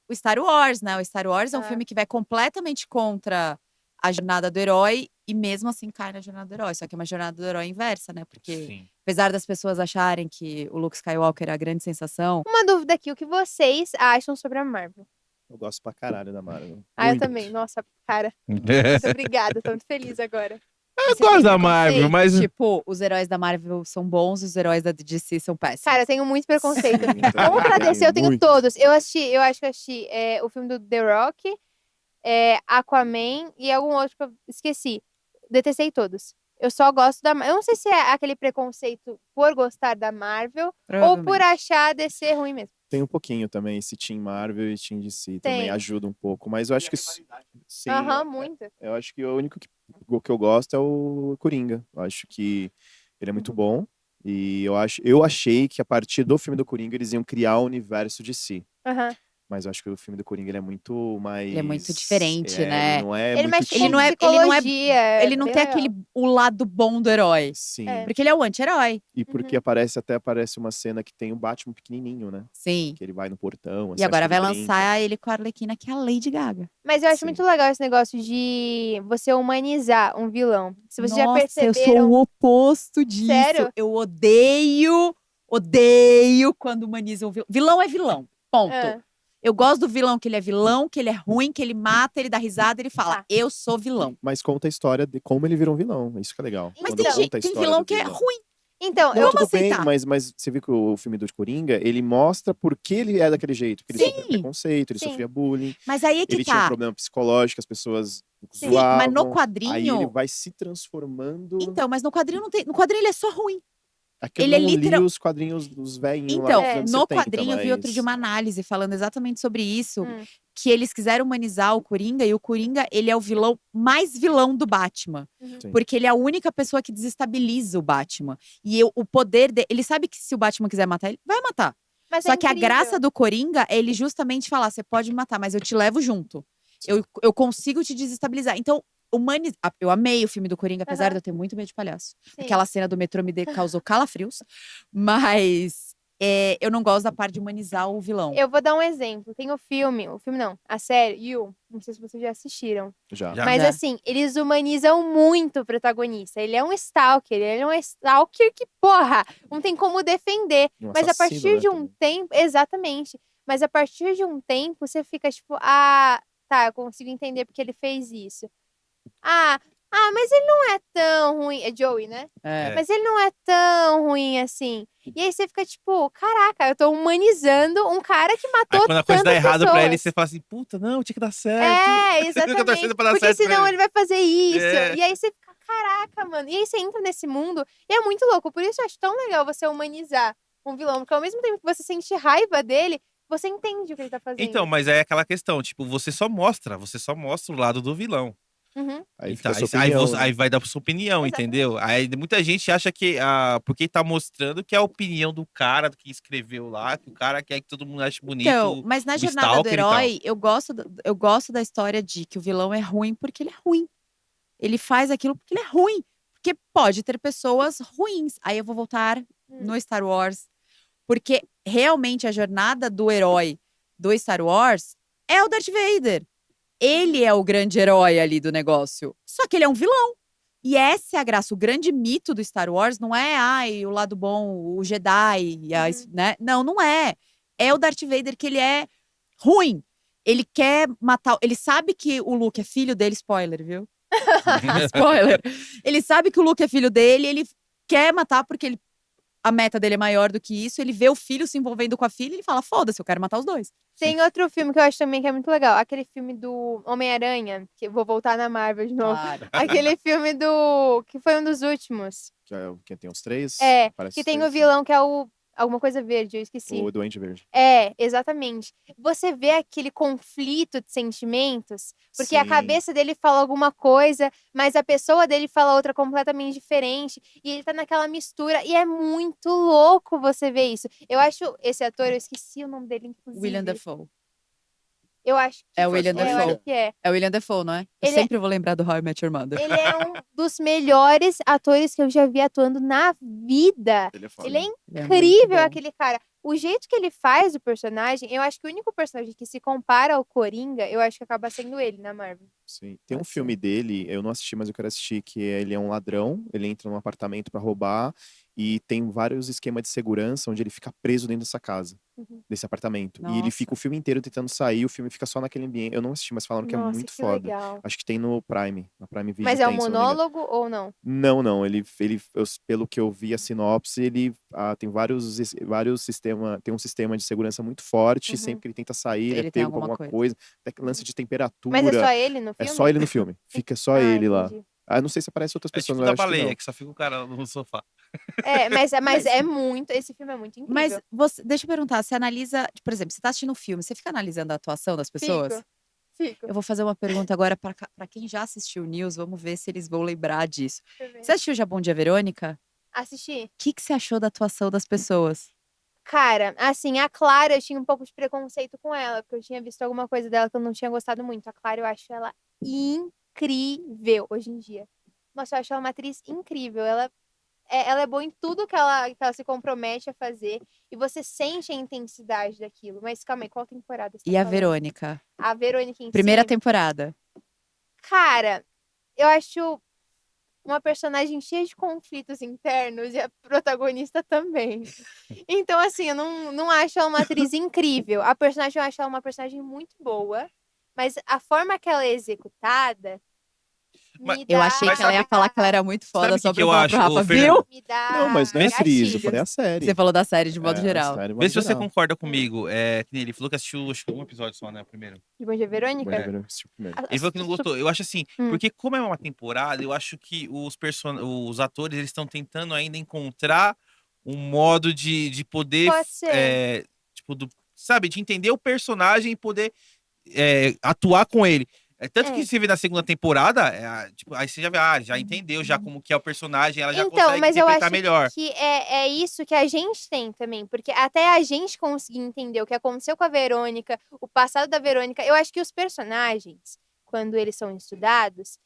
O Star Wars, né? O Star Wars é um Ah. filme que vai completamente contra a jornada do herói e mesmo assim cai na jornada do herói. Só que é uma jornada do herói inversa, né? Porque Sim. apesar das pessoas acharem que o Luke Skywalker é a grande sensação, Uma dúvida aqui, o que vocês acham sobre a Marvel? Eu gosto pra caralho da Marvel. Ah, eu Muito. também. Nossa, cara. Muito obrigada. Tô muito feliz agora. você gosto tem da Marvel, preconceito, mas- tipo, os heróis da Marvel são bons, os heróis da DC são péssimos. Cara, eu tenho muito preconceito. Sim, também Contra a DC eu tenho muito. todos. Eu acho que eu assisti o filme do The Rock, Aquaman e algum outro que eu esqueci. Detestei todos. Eu só gosto da… Eu não sei se é aquele preconceito por gostar da Marvel ou por Provavelmente. achar a DC ruim mesmo. Tem um pouquinho também, esse Team Marvel e Team DC Tem. também ajuda um pouco. Mas eu acho que… Sim, Aham, muito. eu acho que o único que eu gosto é o Coringa. Eu acho que ele é muito bom. E eu achei que a partir do filme do Coringa eles iam criar o universo de si. Aham. Mas eu acho que o filme do Coringa ele é muito mais… Ele é muito diferente, né? Ele não é Ele muito mexe Ele com não é- psicologia. Ele não bem tem legal. aquele o lado bom do herói. Sim. É. Porque ele é o anti-herói. E porque aparece uma cena que tem o Batman pequenininho, né? Sim. Que ele vai no portão. E agora vai ele brinca. lançar ele com a Arlequina, que é a Lady Gaga. Mas eu acho Sim. muito legal esse negócio de você humanizar um vilão. Se vocês já Nossa, eu perceberam… sou o oposto disso. Sério? Eu odeio quando humanizam o vilão. Vilão é vilão. Ponto. Ah. Eu gosto do vilão, que ele é vilão, que ele é ruim, que ele mata, ele dá risada, ele fala, Tá. eu sou vilão. Mas conta a história de como ele virou um vilão. Isso que é legal. Mas Quando tem, conta a gente, tem história vilão do que é vilão. ruim. Então, Não, eu… tudo bem, aceitar. mas você viu que o filme do Coringa, ele mostra por que ele é daquele jeito. Porque ele Sim. sofria preconceito, ele Sim. sofria bullying, Mas aí é que ele tinha um tá. problema psicológico, as pessoas Sim, zoavam. mas no Aí ele quadrinho… vai se transformando. Então, mas no quadrinho não tem… No quadrinho ele é só ruim. Aqui eu ele é não li literal- os quadrinhos dos velhinhos Então, lá dos anos no 70, quadrinho eu vi outro de mas- uma análise falando exatamente sobre isso. Hum. Que eles quiseram humanizar o Coringa. E o Coringa, ele é o vilão mais vilão do Batman. Sim. Porque ele é a única pessoa que desestabiliza o Batman. E o poder dele… Ele sabe que se o Batman quiser matar ele, vai matar. Mas Só é que a incrível. graça do Coringa é ele justamente falar: você pode me matar, mas eu te levo junto. Sim. Eu consigo te desestabilizar. Então, eu amei o filme do Coringa, apesar Aham. de eu ter muito medo de palhaço. Sim. Aquela cena do metrô me causou calafrios. Mas eu não gosto da parte de humanizar o vilão. Eu vou dar um exemplo. Tem o filme não, a série You. Não sei se vocês já assistiram. Já. Já. Mas Já. assim, eles humanizam muito o protagonista. Ele é um stalker, que, porra, não tem como defender. Um Mas a assassino, partir né, de um também. tempo, exatamente. Mas a partir de um tempo, você fica tipo, ah, tá, eu consigo entender porque ele fez isso. Mas ele não é tão ruim. É Joey, né? É. Mas ele não é tão ruim assim. E aí você fica tipo, caraca, eu tô humanizando um cara que Aí matou quando a coisa dá tantas errado pra pessoas. ele, você fala assim, puta, não, tinha que dar certo. É, Fica exatamente. torcendo pra dar Porque certo pra senão ele. ele vai fazer isso. É. E aí você fica, caraca, mano. E aí você entra nesse mundo e é muito louco. Por isso eu acho tão legal você humanizar um vilão. Porque ao mesmo tempo que você sente raiva dele, você entende o que ele tá fazendo. Então, mas aí é aquela questão, tipo, você só mostra o lado do vilão. Uhum. Aí Então, fica a sua opinião, né? aí vai dar sua opinião, Exato. entendeu? Aí muita gente acha que porque tá mostrando que é a opinião do cara que escreveu lá, que o cara quer que todo mundo ache bonito. Então, mas na o jornada do stalker e tal. herói, eu gosto da história de que o vilão é ruim porque ele é ruim. Ele faz aquilo porque ele é ruim. Porque pode ter pessoas ruins. Aí eu vou voltar no Star Wars. Porque realmente a jornada do herói do Star Wars é o Darth Vader. Ele é o grande herói ali do negócio. Só que ele é um vilão. E essa é a graça. O grande mito do Star Wars não é, o lado bom, o Jedi, né? Não, não é. É o Darth Vader que ele é ruim. Ele quer matar. Ele sabe que o Luke é filho dele, spoiler, viu? Spoiler. Ele sabe que o Luke é filho dele, ele quer matar porque a meta dele é maior do que isso. Ele vê o filho se envolvendo com a filha e ele fala: foda-se, eu quero matar os dois. Tem outro filme que eu acho também que é muito legal. Aquele filme do Homem-Aranha, que eu vou voltar na Marvel de novo. Claro. Aquele filme que foi um dos últimos. Que tem os 3. É, parece que os tem o três, vilão que é alguma coisa verde, eu esqueci. O Duende Verde. É, exatamente. Você vê aquele conflito de sentimentos, porque a Sim. cabeça dele fala alguma coisa, mas a pessoa dele fala outra completamente diferente, e ele tá naquela mistura, e é muito louco você ver isso. Eu acho esse ator, eu esqueci o nome dele, inclusive. William Dafoe. Eu acho que É o William eu Dafoe. acho que é. É o William Dafoe, não é? Eu Ele é- sempre vou lembrar do How I Met Your Mother. Ele é um dos melhores atores que eu já vi atuando na vida. Ele é foda. Ele é Ele é muito incrível, bom. aquele cara. O jeito que ele faz o personagem, eu acho que o único personagem que se compara ao Coringa, eu acho que acaba sendo ele na Marvel. Sim. Tem um Pode filme ser. dele, eu não assisti, mas eu quero assistir, que ele é um ladrão, ele entra num apartamento pra roubar e tem vários esquemas de segurança onde ele fica preso dentro dessa casa, Uhum. desse apartamento. E ele Nossa. fica o filme inteiro tentando sair, o filme fica só naquele ambiente. Eu não assisti, mas falaram que é Nossa, muito que foda. legal. Acho que tem no Prime, na Prime Video Mas é um tem, se eu não me engano. monólogo ou não? Não, pelo que eu vi a sinopse, ele tem vários sistemas, tem um sistema de segurança muito forte, Uhum. sempre que ele tenta sair, ele Ele é tem pego com alguma alguma coisa, até que lance de temperatura. Mas é só ele no É filme? só ele no filme, fica só Ah, ele lá. entendi. Não sei se aparece outras É pessoas, tipo mas da eu acho que baleia, não. que só fica o cara no sofá. É, mas Mas- é muito. Esse filme é muito incrível. Mas deixa eu perguntar, você analisa, por exemplo, você tá assistindo um filme, você fica analisando a atuação das pessoas? Fico. Eu vou fazer uma pergunta agora pra quem já assistiu o News, vamos ver se eles vão lembrar disso. Deixa eu ver. Você assistiu já Bom Dia, Verônica? Assisti. O que você achou da atuação das pessoas? Cara, assim, a Clara, eu tinha um pouco de preconceito com ela, porque eu tinha visto alguma coisa dela que eu não tinha gostado muito. A Clara, eu acho ela incrível hoje em dia. Nossa, eu acho ela uma atriz incrível. Ela é boa em tudo que ela se compromete a fazer. E você sente a intensidade daquilo. Mas calma aí, qual temporada você E tá a falando? Verônica? A Verônica em Primeira si? temporada. Cara, eu acho uma personagem cheia de conflitos internos e a protagonista também. Então, assim, eu não acho ela uma atriz incrível. A personagem, eu acho ela uma personagem muito boa. Mas a forma que ela é executada Mas- me Eu dá... achei que ela ia falar que ela era muito foda, Sabe o só que pra eu eu falar acho, pro Rafa, ô, Fernando? viu? Me dá Não, mas não é atriz, eu gatilhos. falei a série. Você falou da série de modo É, a geral. série, de Vê modo se você geral. concorda comigo. Que nem ele falou que assistiu acho que um episódio só, né? O primeiro. De Bom Dia, Verônica? Bom Dia, Verônica, assisti o primeiro. Ele falou que não gostou. Eu acho assim, Hum. porque como é uma temporada, eu acho que os atores eles estão tentando ainda encontrar um modo de poder. Pode ser. Tipo, sabe, de entender o personagem e poder atuar com ele. Tanto que É. você vê na segunda temporada, tipo, aí você já vê, já entendeu já como que é o personagem, ela já Então, consegue mas eu interpretar acho melhor. que é isso que a gente tem também, porque até a gente conseguir entender o que aconteceu com a Verônica, o passado da Verônica, eu acho que os personagens, quando eles são estudados,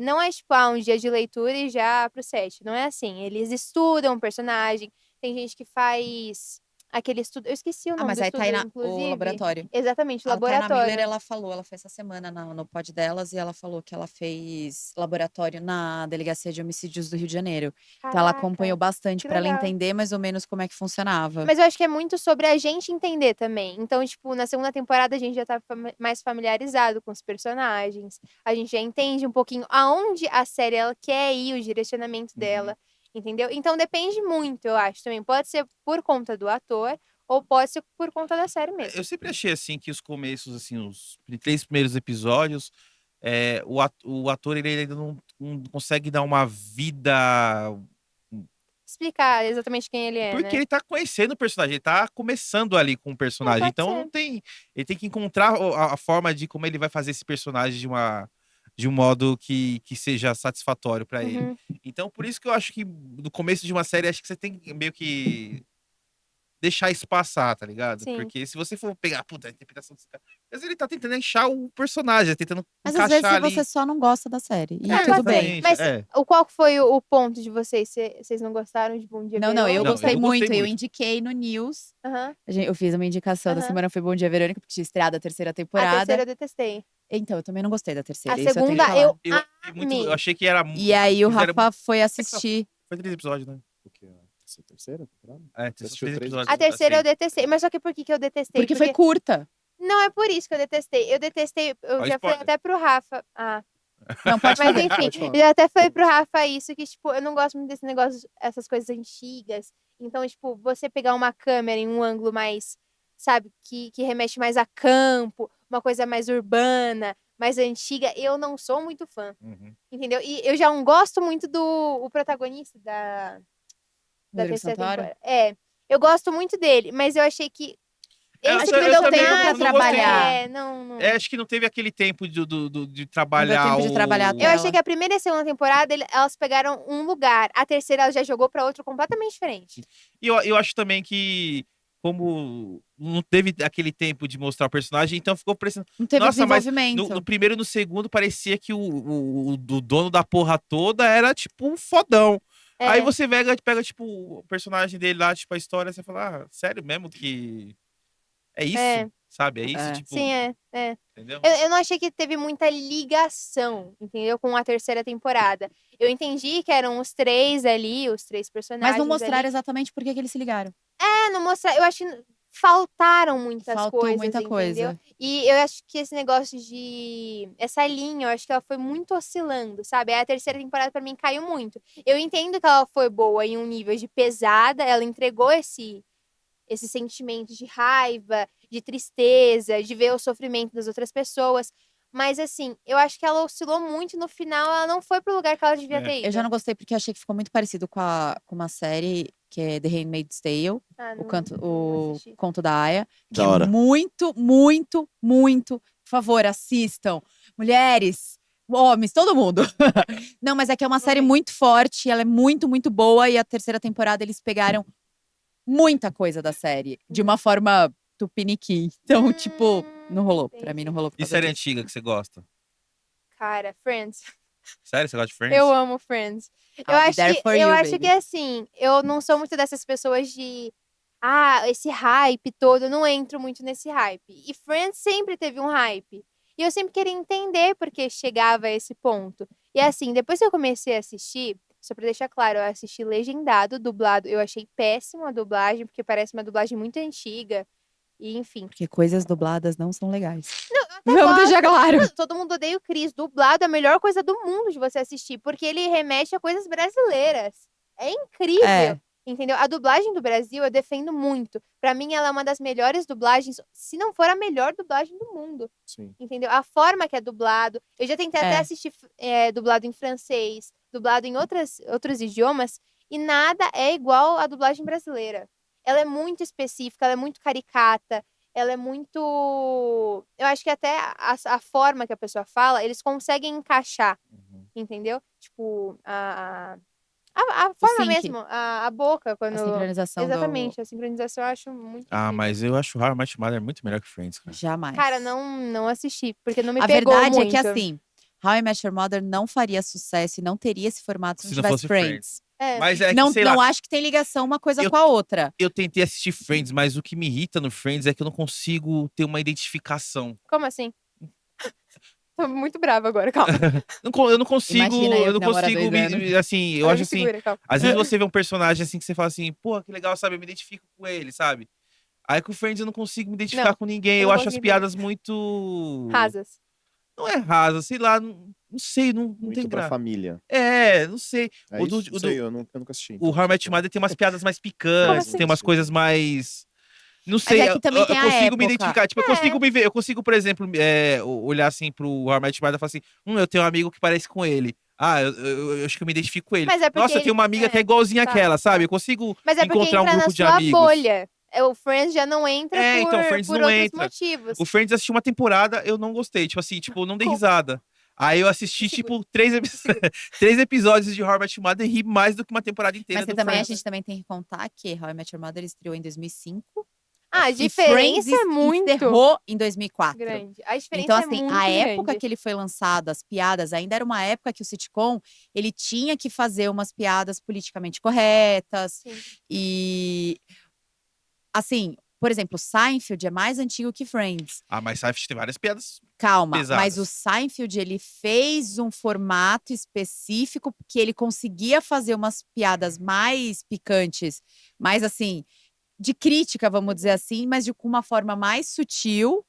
não é tipo, um dia de leitura e já pro set, não é assim. Eles estudam o personagem, tem gente que faz aquele estudo, eu esqueci o nome Mas do aí estudo, tá aí o inclusive. laboratório. Exatamente, o A Tayna laboratório. Miller, ela foi essa semana no pod delas, e ela falou que ela fez laboratório na Delegacia de Homicídios do Rio de Janeiro. Então ela Caraca. acompanhou bastante que pra ela legal. entender mais ou menos como é que funcionava. Mas eu acho que é muito sobre a gente entender também. Então, tipo, na segunda temporada a gente já tá mais familiarizado com os personagens. A gente já entende um pouquinho aonde a série ela quer ir, o direcionamento dela, entendeu? Então depende muito, eu acho também. Pode ser por conta do ator ou pode ser por conta da série mesmo. Eu sempre achei assim que os começos, assim, os 3 primeiros episódios, o ator ele ainda não consegue dar uma vida. Explicar exatamente quem ele é, Porque né? ele tá conhecendo o personagem, ele tá começando ali com o personagem. pode Então ser. não tem. Ele tem que encontrar a forma de como ele vai fazer esse personagem de um modo que seja satisfatório pra ele. Uhum. Então, por isso que eu acho que no começo de uma série, acho que você tem que meio que deixar isso passar, tá ligado? Sim. Porque se você for pegar, puta, a interpretação desse cara. Às vezes ele tá tentando achar o personagem, tentando Mas às vezes encaixar ali. você só não gosta da série. E É, tudo bem. exatamente, Mas é. qual que foi o ponto de vocês? Vocês não gostaram de Bom Dia, Não, eu Verônica? Não, gostei eu muito. gostei Eu muito. indiquei no News. Aham. Eu fiz uma indicação da Aham. semana, foi Bom Dia, Verônica, porque tinha estreado a terceira A temporada. terceira eu detestei. Então, eu também não gostei da A terceira. isso eu tenho que segunda, falar. eu Eu, amei. eu achei que era. E aí o fizeram- Rafa foi assistir. Foi 3 episódios, né? O que? Essa terceira temporada? É, Você são assistiu 3 três episódios. A terceira eu assim. detestei. Mas só que por que que eu detestei? Porque foi curta. Não é por isso que eu detestei. Eu detestei, eu Olha o já falei spoiler. até pro Rafa. Ah, Não, pode mas falar. enfim, Pode falar. eu já até falei pro Rafa isso, que, tipo, eu não gosto muito desse negócio, essas coisas antigas. Então, tipo, você pegar uma câmera em um ângulo mais, sabe, que remete mais a campo, uma coisa mais urbana, mais antiga, eu não sou muito fã. Uhum. Entendeu? E eu já não gosto muito do o protagonista da Rodrigo terceira Santoro? temporada. É, eu gosto muito dele, mas eu achei que Eu esse só- eu não também tempo não- pra não gostei. trabalhar. não. É, acho que não teve aquele tempo de Não trabalhar deu tempo de trabalhar a Eu tela. achei que a primeira e a segunda temporada, elas pegaram um lugar. A terceira, ela já jogou pra outro completamente diferente. E eu acho também que, como não teve aquele tempo de mostrar o personagem, então ficou parecendo. Não teve Nossa, mas desenvolvimento. no primeiro e no segundo parecia que o dono da porra toda era, tipo, um fodão. É. Aí você pega, tipo, o personagem dele lá, tipo, a história, você fala, ah, sério mesmo que. É isso? É. Sabe? É isso? É. Tipo, Sim, é. entendeu? Eu não achei que teve muita ligação, entendeu? Com a terceira temporada. Eu entendi que eram os três ali, os três personagens. Mas não mostraram ali. exatamente por que que eles se ligaram. Não mostrar. Eu acho que faltaram muitas Faltou coisas, muita entendeu? coisa. E eu acho que esse negócio de. Essa linha, eu acho que ela foi muito oscilando, sabe? Aí a terceira temporada, pra mim, caiu muito. Eu entendo que ela foi boa em um nível de pesada, ela entregou esse sentimento de raiva, de tristeza, de ver o sofrimento das outras pessoas. Mas, assim, eu acho que ela oscilou muito e no final ela não foi pro lugar que ela devia É. ter ido. Eu já não gostei porque achei que ficou muito parecido com uma série que é The Handmaid's Tale, não o assisti. Conto da Aya, que Da hora. é muito, muito, muito. Por favor, assistam. Mulheres, homens, todo mundo. Não, mas é que é uma série ver. muito forte, ela é muito, muito boa. E a terceira temporada eles pegaram muita coisa da série, de uma forma tupiniquim. Então, tipo, não rolou. Pra mim, não rolou por E causa série disso. antiga que você gosta? Cara, Friends. Sério? Você gosta de Friends? Eu amo Friends. Eu I'll be acho there que, for eu you, acho baby. que assim, eu não sou muito dessas pessoas de. Ah, esse hype todo, eu não entro muito nesse hype. E Friends sempre teve um hype. E eu sempre queria entender por que chegava a esse ponto. E assim, depois que eu comecei a assistir, só pra deixar claro, eu assisti legendado, dublado. Eu achei péssimo a dublagem, porque parece uma dublagem muito antiga. E enfim. Porque coisas dubladas não são legais. até Vamos gosto. deixar claro. Todo mundo odeia o Chris. Dublado é a melhor coisa do mundo de você assistir, porque ele remete a coisas brasileiras. É incrível. É. Entendeu? A dublagem do Brasil eu defendo muito. Pra mim, ela é uma das melhores dublagens, se não for a melhor dublagem do mundo. Sim. Entendeu? A forma que é dublado. Eu já tentei até É. assistir dublado em francês, dublado em outros idiomas, e nada é igual à dublagem brasileira. Ela é muito específica, ela é muito caricata, ela é muito. Eu acho que até a forma que a pessoa fala, eles conseguem encaixar, Uhum. entendeu? Tipo, a forma sync. mesmo, a boca, A quando. sincronização Exatamente, a sincronização eu acho muito Ah, incrível. mas eu acho How I Met Your Mother muito melhor que Friends, cara. Jamais. Cara, não assisti, porque não me A pegou verdade muito. é que, assim, How I Met Your Mother não faria sucesso e não teria esse formato se Se não não tivesse fosse Friends. É. Mas é que, Não, sei não lá, acho que tem ligação uma coisa Eu- com a outra. eu tentei assistir Friends, mas o que me irrita no Friends é que eu não consigo ter uma identificação. Como assim? Tô muito brava agora, calma. Eu não consigo, Imagina eu eu não que namoro há consigo 2 anos. assim, eu Ai, acho me assim, segura, calma. às vezes você vê um personagem assim que você fala assim, pô, que legal, sabe, eu me identifico com ele, sabe? Aí com o Friends eu não consigo me identificar Não, com ninguém, eu eu não acho as consegui piadas muito... Rasas. Não é rasa, sei lá, não sei, não tem Muito pra graça. família. É, não sei. É O do- isso? o Não do- sei, eu nunca assisti. O então How I não sei Met Your como é. Mother tem umas piadas mais Como picantes, assim? tem umas coisas mais... Não sei, é que também tem eu a consigo me época. identificar. Tipo, eu consigo me ver, eu consigo, por exemplo, olhar assim pro How I Met Your Mother e falar assim, eu tenho um amigo que parece com ele. Ah, eu acho que eu me identifico com ele. Mas é porque Nossa, eu tenho uma amiga que é igualzinha tá, àquela, sabe? tá. Eu consigo Mas é porque encontrar um entra na grupo de sua amigos. bolha. O Friends já não entra Então, Friends por não outros entra. motivos. O Friends assisti uma temporada, eu não gostei. Tipo assim, eu não dei Como? risada. Aí eu assisti, Me segura. tipo, 3 episódios de How I Met Your Mother e ri mais do que uma temporada inteira Mas você do também, a Friends. gente também tem que contar que How I Met Your Mother estreou em 2005. A E diferença Friends é muito encerrou em 2004. grande. A diferença Então, é assim, muito a grande. época que ele foi lançado, as piadas, ainda era uma época que o sitcom, ele tinha que fazer umas piadas politicamente corretas. Sim. E, assim, Por exemplo, Seinfeld é mais antigo que Friends. Ah, mas Seinfeld tem várias piadas. Calma, Pesadas. mas o Seinfeld, ele fez um formato específico que ele conseguia fazer umas piadas mais picantes, mais assim, de crítica, vamos dizer assim, mas com uma forma mais sutil.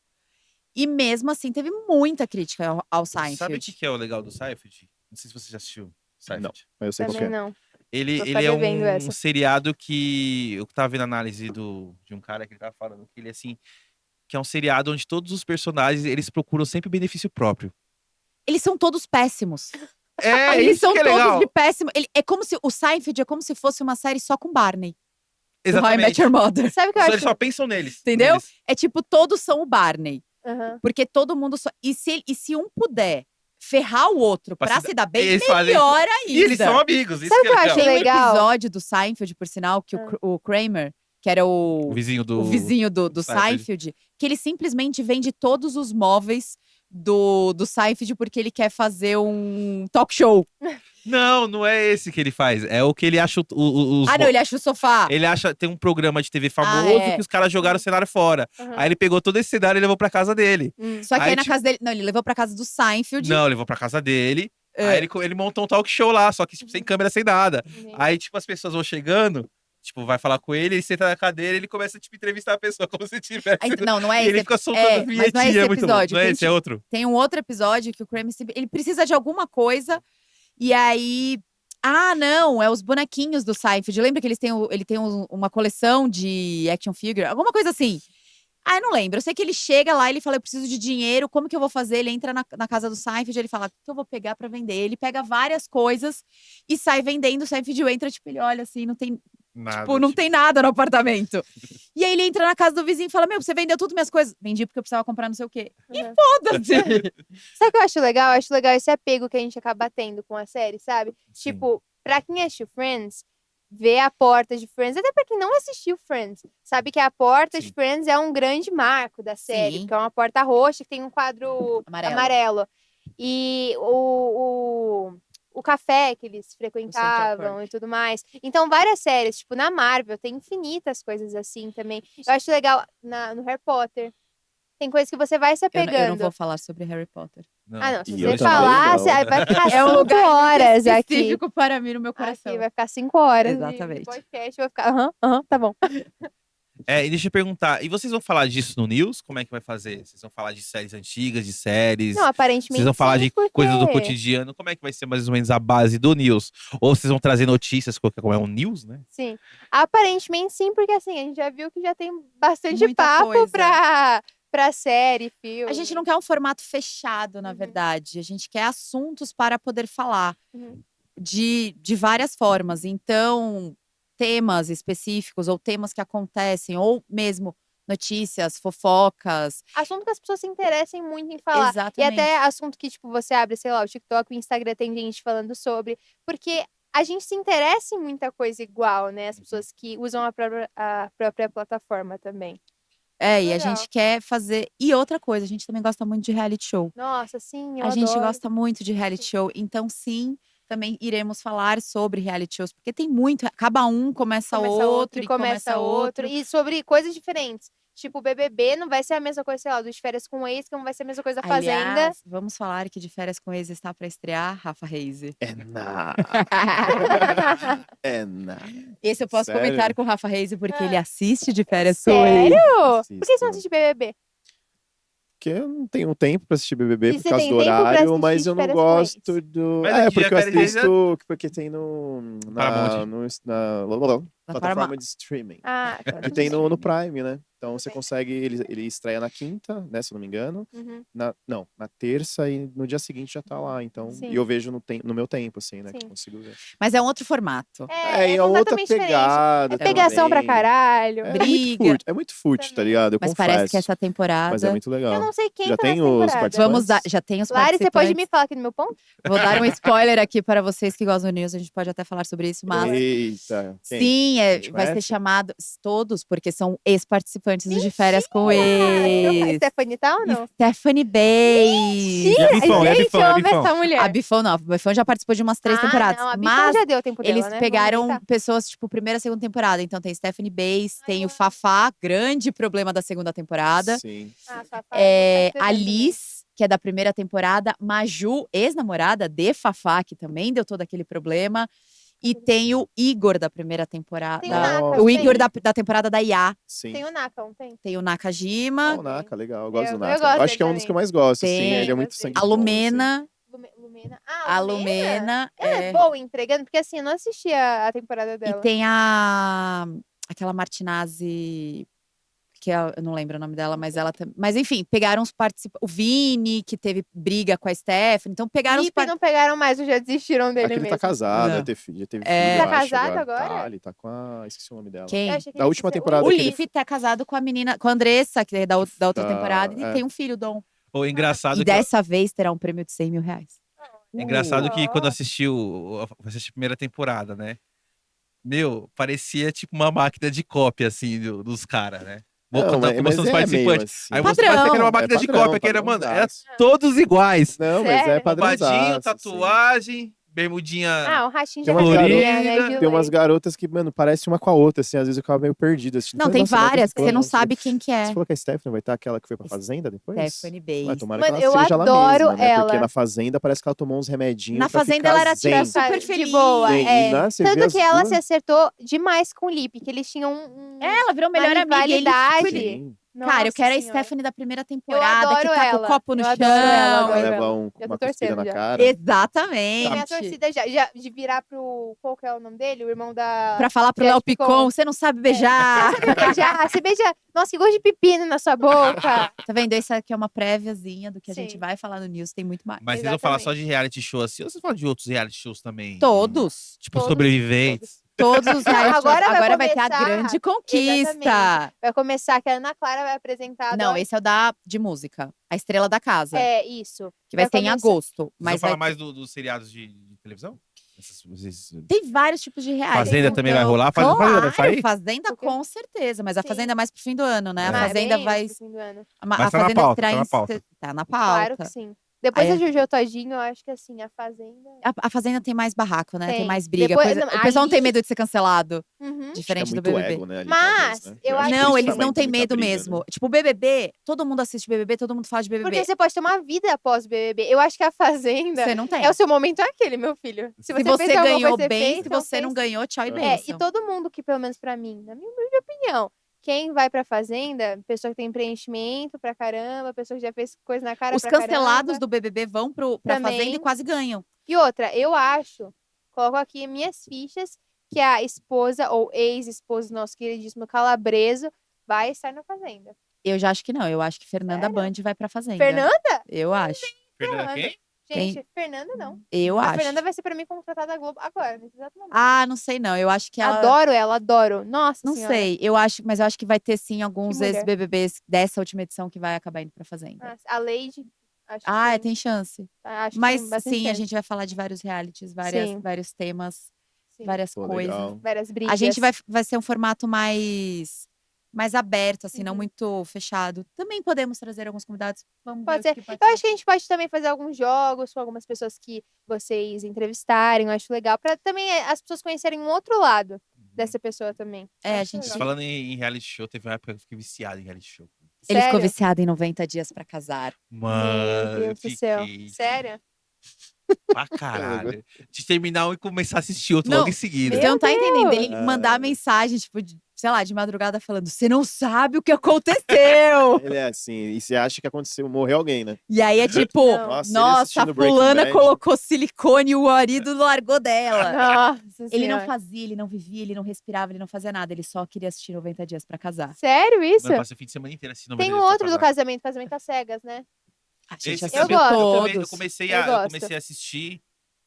E mesmo assim, teve muita crítica ao Sabe o Seinfeld. que é o legal do Seinfeld? Não sei se você já assistiu Seinfeld. Mas eu sei qual que Também é. não. Ele, Vou ele ficar é devendo um essa. seriado que eu tava vendo a análise de um cara que ele tava falando que ele assim, que é um seriado onde todos os personagens eles procuram sempre o benefício próprio. Eles são todos péssimos. É, Eles isso são que é todos legal. de péssimo. É como se o Seinfeld é como se fosse uma série só com Barney. Do How I Met Exatamente. Your Mother. Sabe o que eu Só, acho? eles só pensam neles. Entendeu? neles. É tipo, todos são o Barney. Aham. Porque todo mundo só. E se um puder ferrar o outro Pra pra se se dar bem, eles fazem melhor ainda. E eles são amigos. Isso Sabe que é o que eu legal. acho Tem um legal? episódio do Seinfeld, por sinal, que o Kramer, que era O vizinho do. o vizinho do Seinfeld. Seinfeld, que ele simplesmente vende todos os móveis do Seinfeld porque ele quer fazer um talk show. Não, não é esse que ele faz. É o que ele acha os. Ah, não, ele acha o sofá. Ele acha. Tem um programa de TV famoso é. que os caras jogaram o cenário fora. Aham. Aí ele pegou todo esse cenário e levou pra casa dele. Só que aí Aí, na tipo- casa dele. Não, ele levou pra casa do Seinfeld. Não, levou pra casa dele. É. Aí ele montou um talk show lá, só que tipo, sem câmera, sem nada. Entendi. Aí, tipo, as pessoas vão chegando, tipo, vai falar com ele senta na cadeira e ele começa, tipo, entrevistar a pessoa como se tivesse. Aí, não é E esse. ele fica soltando mas não é esse vinhetinha, muito bom. episódio. Não é Tem, esse, é outro. Tem um outro episódio que o Kramer ele precisa de alguma coisa e aí. Ah, não, é os bonequinhos do Seinfeld. Lembra que ele tem uma coleção de action figure? Alguma coisa assim. Ah, eu não lembro. Eu sei que ele chega lá, ele fala, eu preciso de dinheiro, como que eu vou fazer? Ele entra na casa do Seinfeld, ele fala, o que eu vou pegar pra vender? Ele pega várias coisas e sai vendendo. O Seinfeld entra, tipo, ele olha assim, não tem Nada. tipo, não tem nada no apartamento. E aí ele entra na casa do vizinho e fala: Meu, você vendeu tudo minhas coisas? Vendi porque eu precisava comprar não sei o quê. E Uhum. foda-se! Sabe o que eu acho legal? Eu acho legal esse apego que a gente acaba tendo com a série, sabe? Sim. Tipo, pra quem assistiu Friends, ver a porta de Friends, até pra quem não assistiu Friends, sabe que a porta de Sim. Friends é um grande marco da série, Sim. porque é uma porta roxa que tem um quadro Amarelo. E o café que eles frequentavam Park. e tudo mais. Então, várias séries, tipo, na Marvel, tem infinitas coisas assim também. Eu acho legal no Harry Potter. Tem coisas que você vai se Eu apegando. não vou falar sobre Harry Potter. Não. Ah, não. Se E eu você também falar, não. você vai ficar É um 5 lugar horas aqui. Específico para mim no meu coração. Aqui vai ficar 5 horas Exatamente. de podcast. Vai ficar, aham, tá bom. E deixa eu perguntar, e vocês vão falar disso no News? Como é que vai fazer? Vocês vão falar de séries antigas, de séries? Não, aparentemente Vocês vão falar sim, de porque... coisas do cotidiano? Como é que vai ser mais ou menos a base do News? Ou vocês vão trazer notícias, como é um News, né? Sim. Aparentemente sim, porque assim, a gente já viu que já tem bastante Muita papo coisa. pra série, filme. A gente não quer um formato fechado, na Uhum. verdade. A gente quer assuntos para poder falar Uhum. de várias formas. Então, temas específicos ou temas que acontecem, ou mesmo notícias, fofocas. Assunto que as pessoas se interessem muito em falar. E Exatamente. até assunto que, tipo, você abre, sei lá, o TikTok, o Instagram, tem gente falando sobre. Porque a gente se interessa em muita coisa igual, né? As pessoas que usam a própria plataforma também. É, e a Legal. gente quer fazer. E outra coisa, a gente também gosta muito de reality show. Nossa, sim, eu A gente adoro. gosta muito de reality show. Então, sim, também iremos falar sobre reality shows, porque tem muito. Acaba um, começa outro, e começa outro. E sobre coisas diferentes. Tipo, o BBB não vai ser a mesma coisa, sei lá, do de férias com o ex, que não vai ser a mesma coisa da Fazenda. Aliás, vamos falar que de férias com ex está para estrear Rafa Reis. É nada. É nada. Esse eu posso Sério? comentar com o Rafa Reis, porque Ah. ele assiste de férias com ex. Sério? Por que você Assisto. não assiste BBB? Porque eu não tenho tempo pra assistir BBB E por você causa tem do tempo pra horário, assistir mas eu não Férias com gosto do. Mas É, aqui porque eu a Férias assisto. Porque tem na Paramount. plataforma Paramount. de streaming. Ah, tá. Que tem no Prime, né? Então você consegue. Ele estreia na quinta, né? Se eu não me engano. Uhum. Não, na terça e no dia seguinte já tá lá. Então, Sim. e eu vejo no meu tempo, assim, né? Que Sim. eu consigo ver. Mas é um outro formato. É, e é outra completamente diferente. pegada. É pegação pra também. caralho. É Briga. muito fútil, tá Também. ligado? Eu Mas confesso. parece que essa temporada. Mas é muito legal. Eu não sei quem Já tá tem nessa os temporada. participantes? Vamos dar. Já tem os Lari, você pode participantes. me falar aqui no meu ponto? Vou dar um spoiler aqui para vocês que gostam do News. A gente pode até falar sobre isso, mas. Eita. Quem? Sim, gente vai ser conhece? chamado todos, porque são ex-participantes do De Férias com Ah, Ex. Stephanie tá ou não? Stephanie Bays. E a Bifão, e a Gente, Bifão, eu e a amo Bifão? essa mulher. A Bifão não, a Bifão já participou de umas 3 temporadas. Não, a Bifão Mas já deu tempo dela, eles né? Vamos pegaram aproveitar. pessoas, tipo, primeira, segunda temporada. Então tem Stephanie Bays, tem eu o amo. Fafá, grande problema da segunda temporada. Sim. Ah, Fafá, A Liz, que é da primeira temporada. Maju, ex-namorada de Fafá, que também deu todo aquele problema. E tem o Igor da primeira temporada. Tem o Naka, O tem. Igor da temporada da IA. Sim. Tem o Naka, não tem? Tem o Nakajima. O Naka, legal. Eu gosto Eu do Naka. gosto Acho dele que é um dos também. que eu mais gosto, assim. Tem. Ele é muito Gostei. sangue A bom, assim. Lumena. Lumena. A Lumena. Ela é boa entregando, porque assim, eu não assisti a temporada E dela. tem aquela Martinazzi, que eu não lembro o nome dela, mas ela também. Mas enfim, pegaram os participantes. O Vini, que teve briga com a Stephanie. Então pegaram os Lipe não pegaram mais, ou já desistiram dele Aquele mesmo. tá casado, Não. já teve filho, É. eu Tá acho, casado agora? Tá, ele tá com a... Esqueci o nome dela. Quem? Eu achei que Da ele última fosse- temporada O que ele- Lipe tá casado com a menina, com a Andressa, que é da outra Tá, temporada, e é. tem um filho, Dom. Ou engraçado E que, dessa vez terá um prêmio de 100 mil reais. engraçado que quando Ó. assisti assisti a primeira temporada, né? Meu, parecia tipo uma máquina de cópia, assim, dos caras, né? Não, mas Mostrando os é meio participantes. assim. Aí você parece que era uma máquina de padrão, cópia, que era, mano, era padrãozaço. todos iguais. Não, mas é Sério? padrãozaço. Bombadinho, assim. tatuagem, bermudinha. Ah, o Rachinho Tem já umas caberia, garotas- né? de Tem umas lei. garotas que, mano, parecem uma com a outra, assim. Às vezes eu ficava meio perdido assistindo. Não, Falei, tem nossa, mas várias que você não falou, sabe quem que é. Você falou que a Stephanie vai estar aquela que foi pra Fazenda depois? Stephanie Ué, Bays. tomara Mano, que ela eu seja ela adoro mesma, né? Porque ela. na Fazenda parece que ela tomou uns remedinhos Na pra Fazenda ficar ela era zen. super De feliz. boa, Zen. é. E você vê Tanto as que ela duas- se acertou demais com o Lipe, que eles tinham Ela virou melhor uma amiga. E ele, rivalidade. Sim. cara, eu Nossa quero a Senhora. Stephanie da primeira temporada, que adoro tá com o ela. copo no Eu chão. adoro ela, Ela adoro leva ela. uma Já tô cuspida torcendo na já. cara. Exatamente. É minha torcida já de virar pro. Qual que é o nome dele? O irmão da. Pra falar pro Jade Léo Picon. Picon, você não sabe beijar. Você beijar, você beija. Nossa, que gosto de pepino na sua boca. Tá vendo? Isso aqui é uma préviazinha do que a gente Sim. vai falar no News, tem muito mais. Mas vocês vão falar só Exatamente. de reality show assim, ou vocês falam de outros reality shows também? Todos. Tipo, Todos, sobreviventes. Todos os reality shows. Agora vai Vai ter a começar- grande conquista. Exatamente. Vai começar que a Ana Clara vai apresentar. Não, esse é o de música. A Estrela da Casa. É, isso. Que vai vai ser em começar- agosto. Mas Mas vão falar vai mais dos seriados de televisão? tem vários tipos de reality. Fazenda também vai rolar? Fazenda vai sair? Fazenda O quê? com certeza. Mas a Sim. Fazenda é mais pro fim do ano, né? A Mas Fazenda bem vai... antes do fim do ano. A Mas tá na Fazenda pauta, estreia tá na em pauta. Tá na Claro pauta. que sim. Depois Aí- da Jojo Todinho, eu acho que assim, a Fazenda. A Fazenda tem mais barraco, né? Tem Tem. mais briga. Depois- coisa- não, O pessoal não tem ali- medo de ser cancelado. Uhum. Acho que é Diferente do muito BBB. ego, né? Ali, Mas, talvez, né? eu acho acho que que Não, por isso eles também não tem têm muita medo briga, mesmo. né? Tipo, o BBB, todo mundo assiste BBB, todo mundo fala de BBB. Porque você pode ter uma vida após o BBB. Eu acho que a Fazenda Você não tem. é o seu momento aquele, meu filho. Se fez você alguma ganhou coisa, você bem, fez, se você não fez. ganhou, tchau e É, É, beijo. e todo mundo que, pelo menos pra mim, na minha humilde opinião, quem vai pra Fazenda, pessoa que tem preenchimento pra caramba, pessoa que já fez coisa na cara Os pra cancelados caramba. do BBB vão pra Também. Fazenda e quase ganham. E outra, eu acho, coloco aqui minhas fichas, que a esposa ou ex-esposa do nosso queridíssimo Calabreso vai estar na Fazenda. Eu já acho que não. Eu acho que Fernanda Sério? Band vai pra Fazenda. Fernanda? Eu acho. Fernanda quem? Gente, Fernanda não. Eu A acho. Fernanda vai ser pra mim contratada da Globo agora, nesse exato momento. Ah, não sei não. Eu acho que ela... Adoro ela, adoro. Nossa Não senhora. sei. Mas eu acho que vai ter sim alguns mulher. ex-BBBs dessa última edição que vai acabar indo pra Fazenda. Nossa, a Lady, acho que Ah, sim. tem chance. Acho que Mas tem bastante sim, a chance. gente vai falar de vários realities, Sim. vários temas, Sim. várias Pô, coisas. legal. Várias brigas. A gente vai ser um formato mais aberto, assim, não Uhum. muito fechado. Também podemos trazer alguns convidados. Vamos Pode ver o ser. que pode Eu ser. acho que a gente pode também fazer alguns jogos com algumas pessoas que vocês entrevistarem. Eu acho legal. Pra também as pessoas conhecerem um outro lado dessa pessoa também. É, a Acho gente... legal. Falando em reality show, teve uma época que eu fiquei viciado em reality show. Ele ficou Sério? viciado em 90 dias pra casar. Mano, Meu eu Deus do céu. fiquei Sério? pra caralho. De terminar um e começar a assistir outro Não, logo em seguida. Você não tá entendendo? Ele Deus! mandar mensagem, tipo, sei lá, de madrugada falando: você não sabe o que aconteceu. Ele é assim, e você acha que aconteceu, morreu alguém, né? E aí é tipo, Não. Nossa, ele nossa, a assistindo Breaking fulana Bad. colocou silicone e o marido largou dela. Nossa Ele não Senhora. fazia, ele não vivia, ele não respirava, ele não fazia nada. Ele só queria assistir 90 dias pra casar. Sério isso? Mano, eu passei o fim de semana inteiro assistindo Tem um 90 dias outro pra do casar. casamento às cegas, né? A gente Esse assistiu também- todos. eu comecei Eu a, eu gosto. comecei a assistir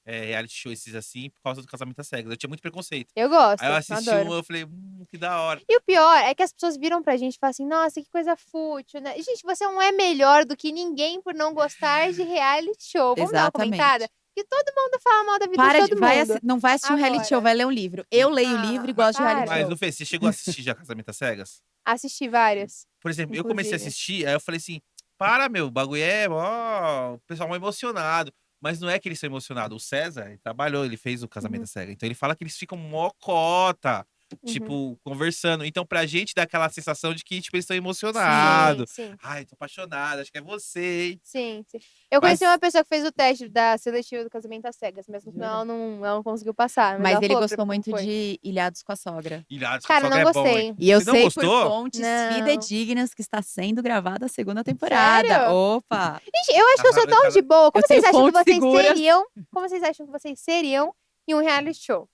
reality show esses assim por causa do casamento às cegas. Eu tinha muito preconceito. Eu gosto, Aí eu assisti adoro. um, eu falei, que da hora. E o pior é que as pessoas viram pra gente e falam assim, nossa, que coisa fútil, né? Gente, você não é melhor do que ninguém por não gostar de reality show. Vamos dar uma Exatamente. comentada? Que todo mundo fala mal da vida Para de de, todo vai mundo. não vai assistir um reality show, Agora. vai ler um livro. Eu leio Ah, livro e gosto de reality para. Mas, show. Lu Fê, você chegou a assistir já Casamento às Cegas? Assisti várias. Por exemplo, eu comecei a Inclusive. assistir, aí eu falei assim, para, meu, o bagulho é, ó, o pessoal é emocionado. Mas não é que eles são emocionados. O César, ele trabalhou, ele fez o Casamento às Cegas. Então ele fala que eles ficam mocota, tipo, conversando. Então pra gente dá aquela sensação de que, tipo, eles estão emocionados. Sim. Ai, tô apaixonado, acho que é você, hein? Sim. Eu Mas- conheci uma pessoa que fez o teste da seletiva do Casamento às Cegas, mas no final ela não conseguiu passar. Mas ela ele falou pra gostou mim muito como foi. de Ilhados com a Sogra. Ilhados, Cara, só que não é bom, gostei. hein? E eu Você não sei gostou? por fontes Não. fidedignas que está sendo gravada a segunda temporada. Sério? Opa! Gente, eu acho que eu sou tão de boa. Como Eu vocês tenho acham que fontes vocês seguras. seriam? Como vocês acham que vocês seriam em um reality show?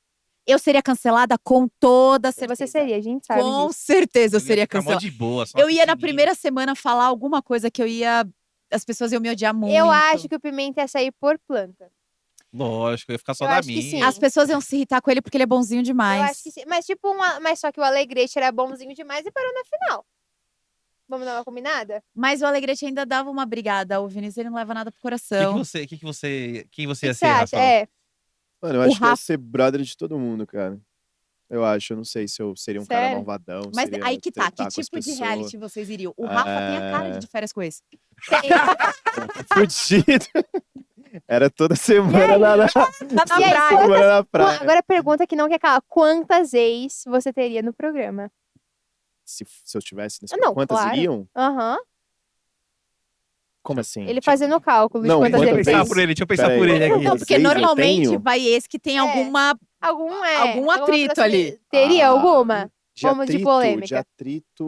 Eu seria cancelada com toda certeza. Você seria, a gente sabe Com disso. certeza eu ia seria ficar mó cancelada. de boa, só Eu ia na assistindo. primeira semana falar alguma coisa que eu ia. As pessoas iam me odiar muito. Eu acho que o Pimenta ia sair por planta. Lógico, eu ia ficar só Eu na acho que minha. sim. As pessoas iam se irritar com ele porque ele é bonzinho demais. Eu acho que sim. Mas tipo, mas só que o Alegrete era bonzinho demais e parou na final. Vamos dar uma combinada? Mas o Alegrete ainda dava uma brigada. O Vinícius ele não leva nada pro Quem coração. você O ia que você ser, acha? Rafael? É, Mano, eu O acho que eu ia Rafa- ser brother de todo mundo, cara. Eu acho, eu não sei se eu seria um cara Sério? malvadão. Mas seria aí que tá, que tretar com as tipo de pessoas. reality vocês iriam? O Rafa tem a cara de férias com esse. Fudido. Era toda semana na Tá E aí, praia. semana na praia. agora a pergunta que não quer calar. Quantas ex você teria no programa? Se eu tivesse nesse Não, quantas claro. iriam? Aham. Como assim? Ele fazendo o cálculo de Não, quantas Deixa eu quantas ele pensar tem. vezes? por ele, deixa eu pensar Pera por aí. ele aqui. Não, porque Vezes eu normalmente tenho? vai esse que tem É. alguma. Algum atrito ali. Teria Ah, alguma? De Vamos de atrito, polêmica. De atrito...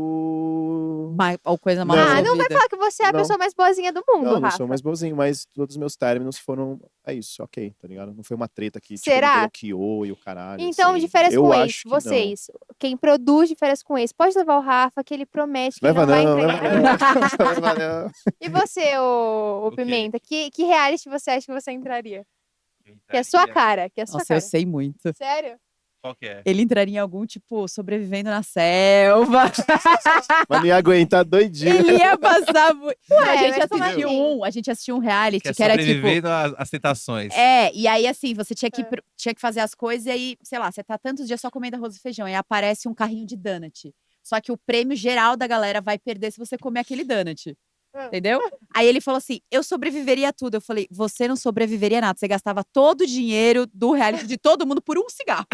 Ou coisa mal Não. Ah, não vai resolvida. falar que você é a Não. pessoa mais boazinha do mundo, Não, não Rafa. sou mais bonzinho, mas todos os meus términos foram... É isso, ok, tá ligado? Não foi uma treta que tipo, Será? me bloqueou e o caralho. Então, assim. de férias Eu com acho ex, que não. vocês, quem produz de férias com ex, pode levar o Rafa, que ele promete que Leva não vai não, entregar. leva não. Leva não. E você, o O quê? Pimenta, que reality você acha que você entraria? Que é a sua cara, que é a sua Nossa, cara. eu sei muito. Sério? Qual que é? Ele entraria em algum, tipo, sobrevivendo na selva. Mas não ia aguentar doidinho. Ele ia passar muito. Ué, a gente mas como assistiu assim? a gente assistiu um reality Que é que era tipo. sobrevivendo às tentações. E aí assim, você tinha que fazer as coisas e aí, sei lá, você tá tantos dias só comendo arroz e feijão, e aparece um carrinho de donut. Só que o prêmio geral da galera vai perder se você comer aquele donut. Entendeu? Aí ele falou assim: eu sobreviveria a tudo. Eu falei: você não sobreviveria a nada. Você gastava todo o dinheiro do reality de todo mundo por um cigarro.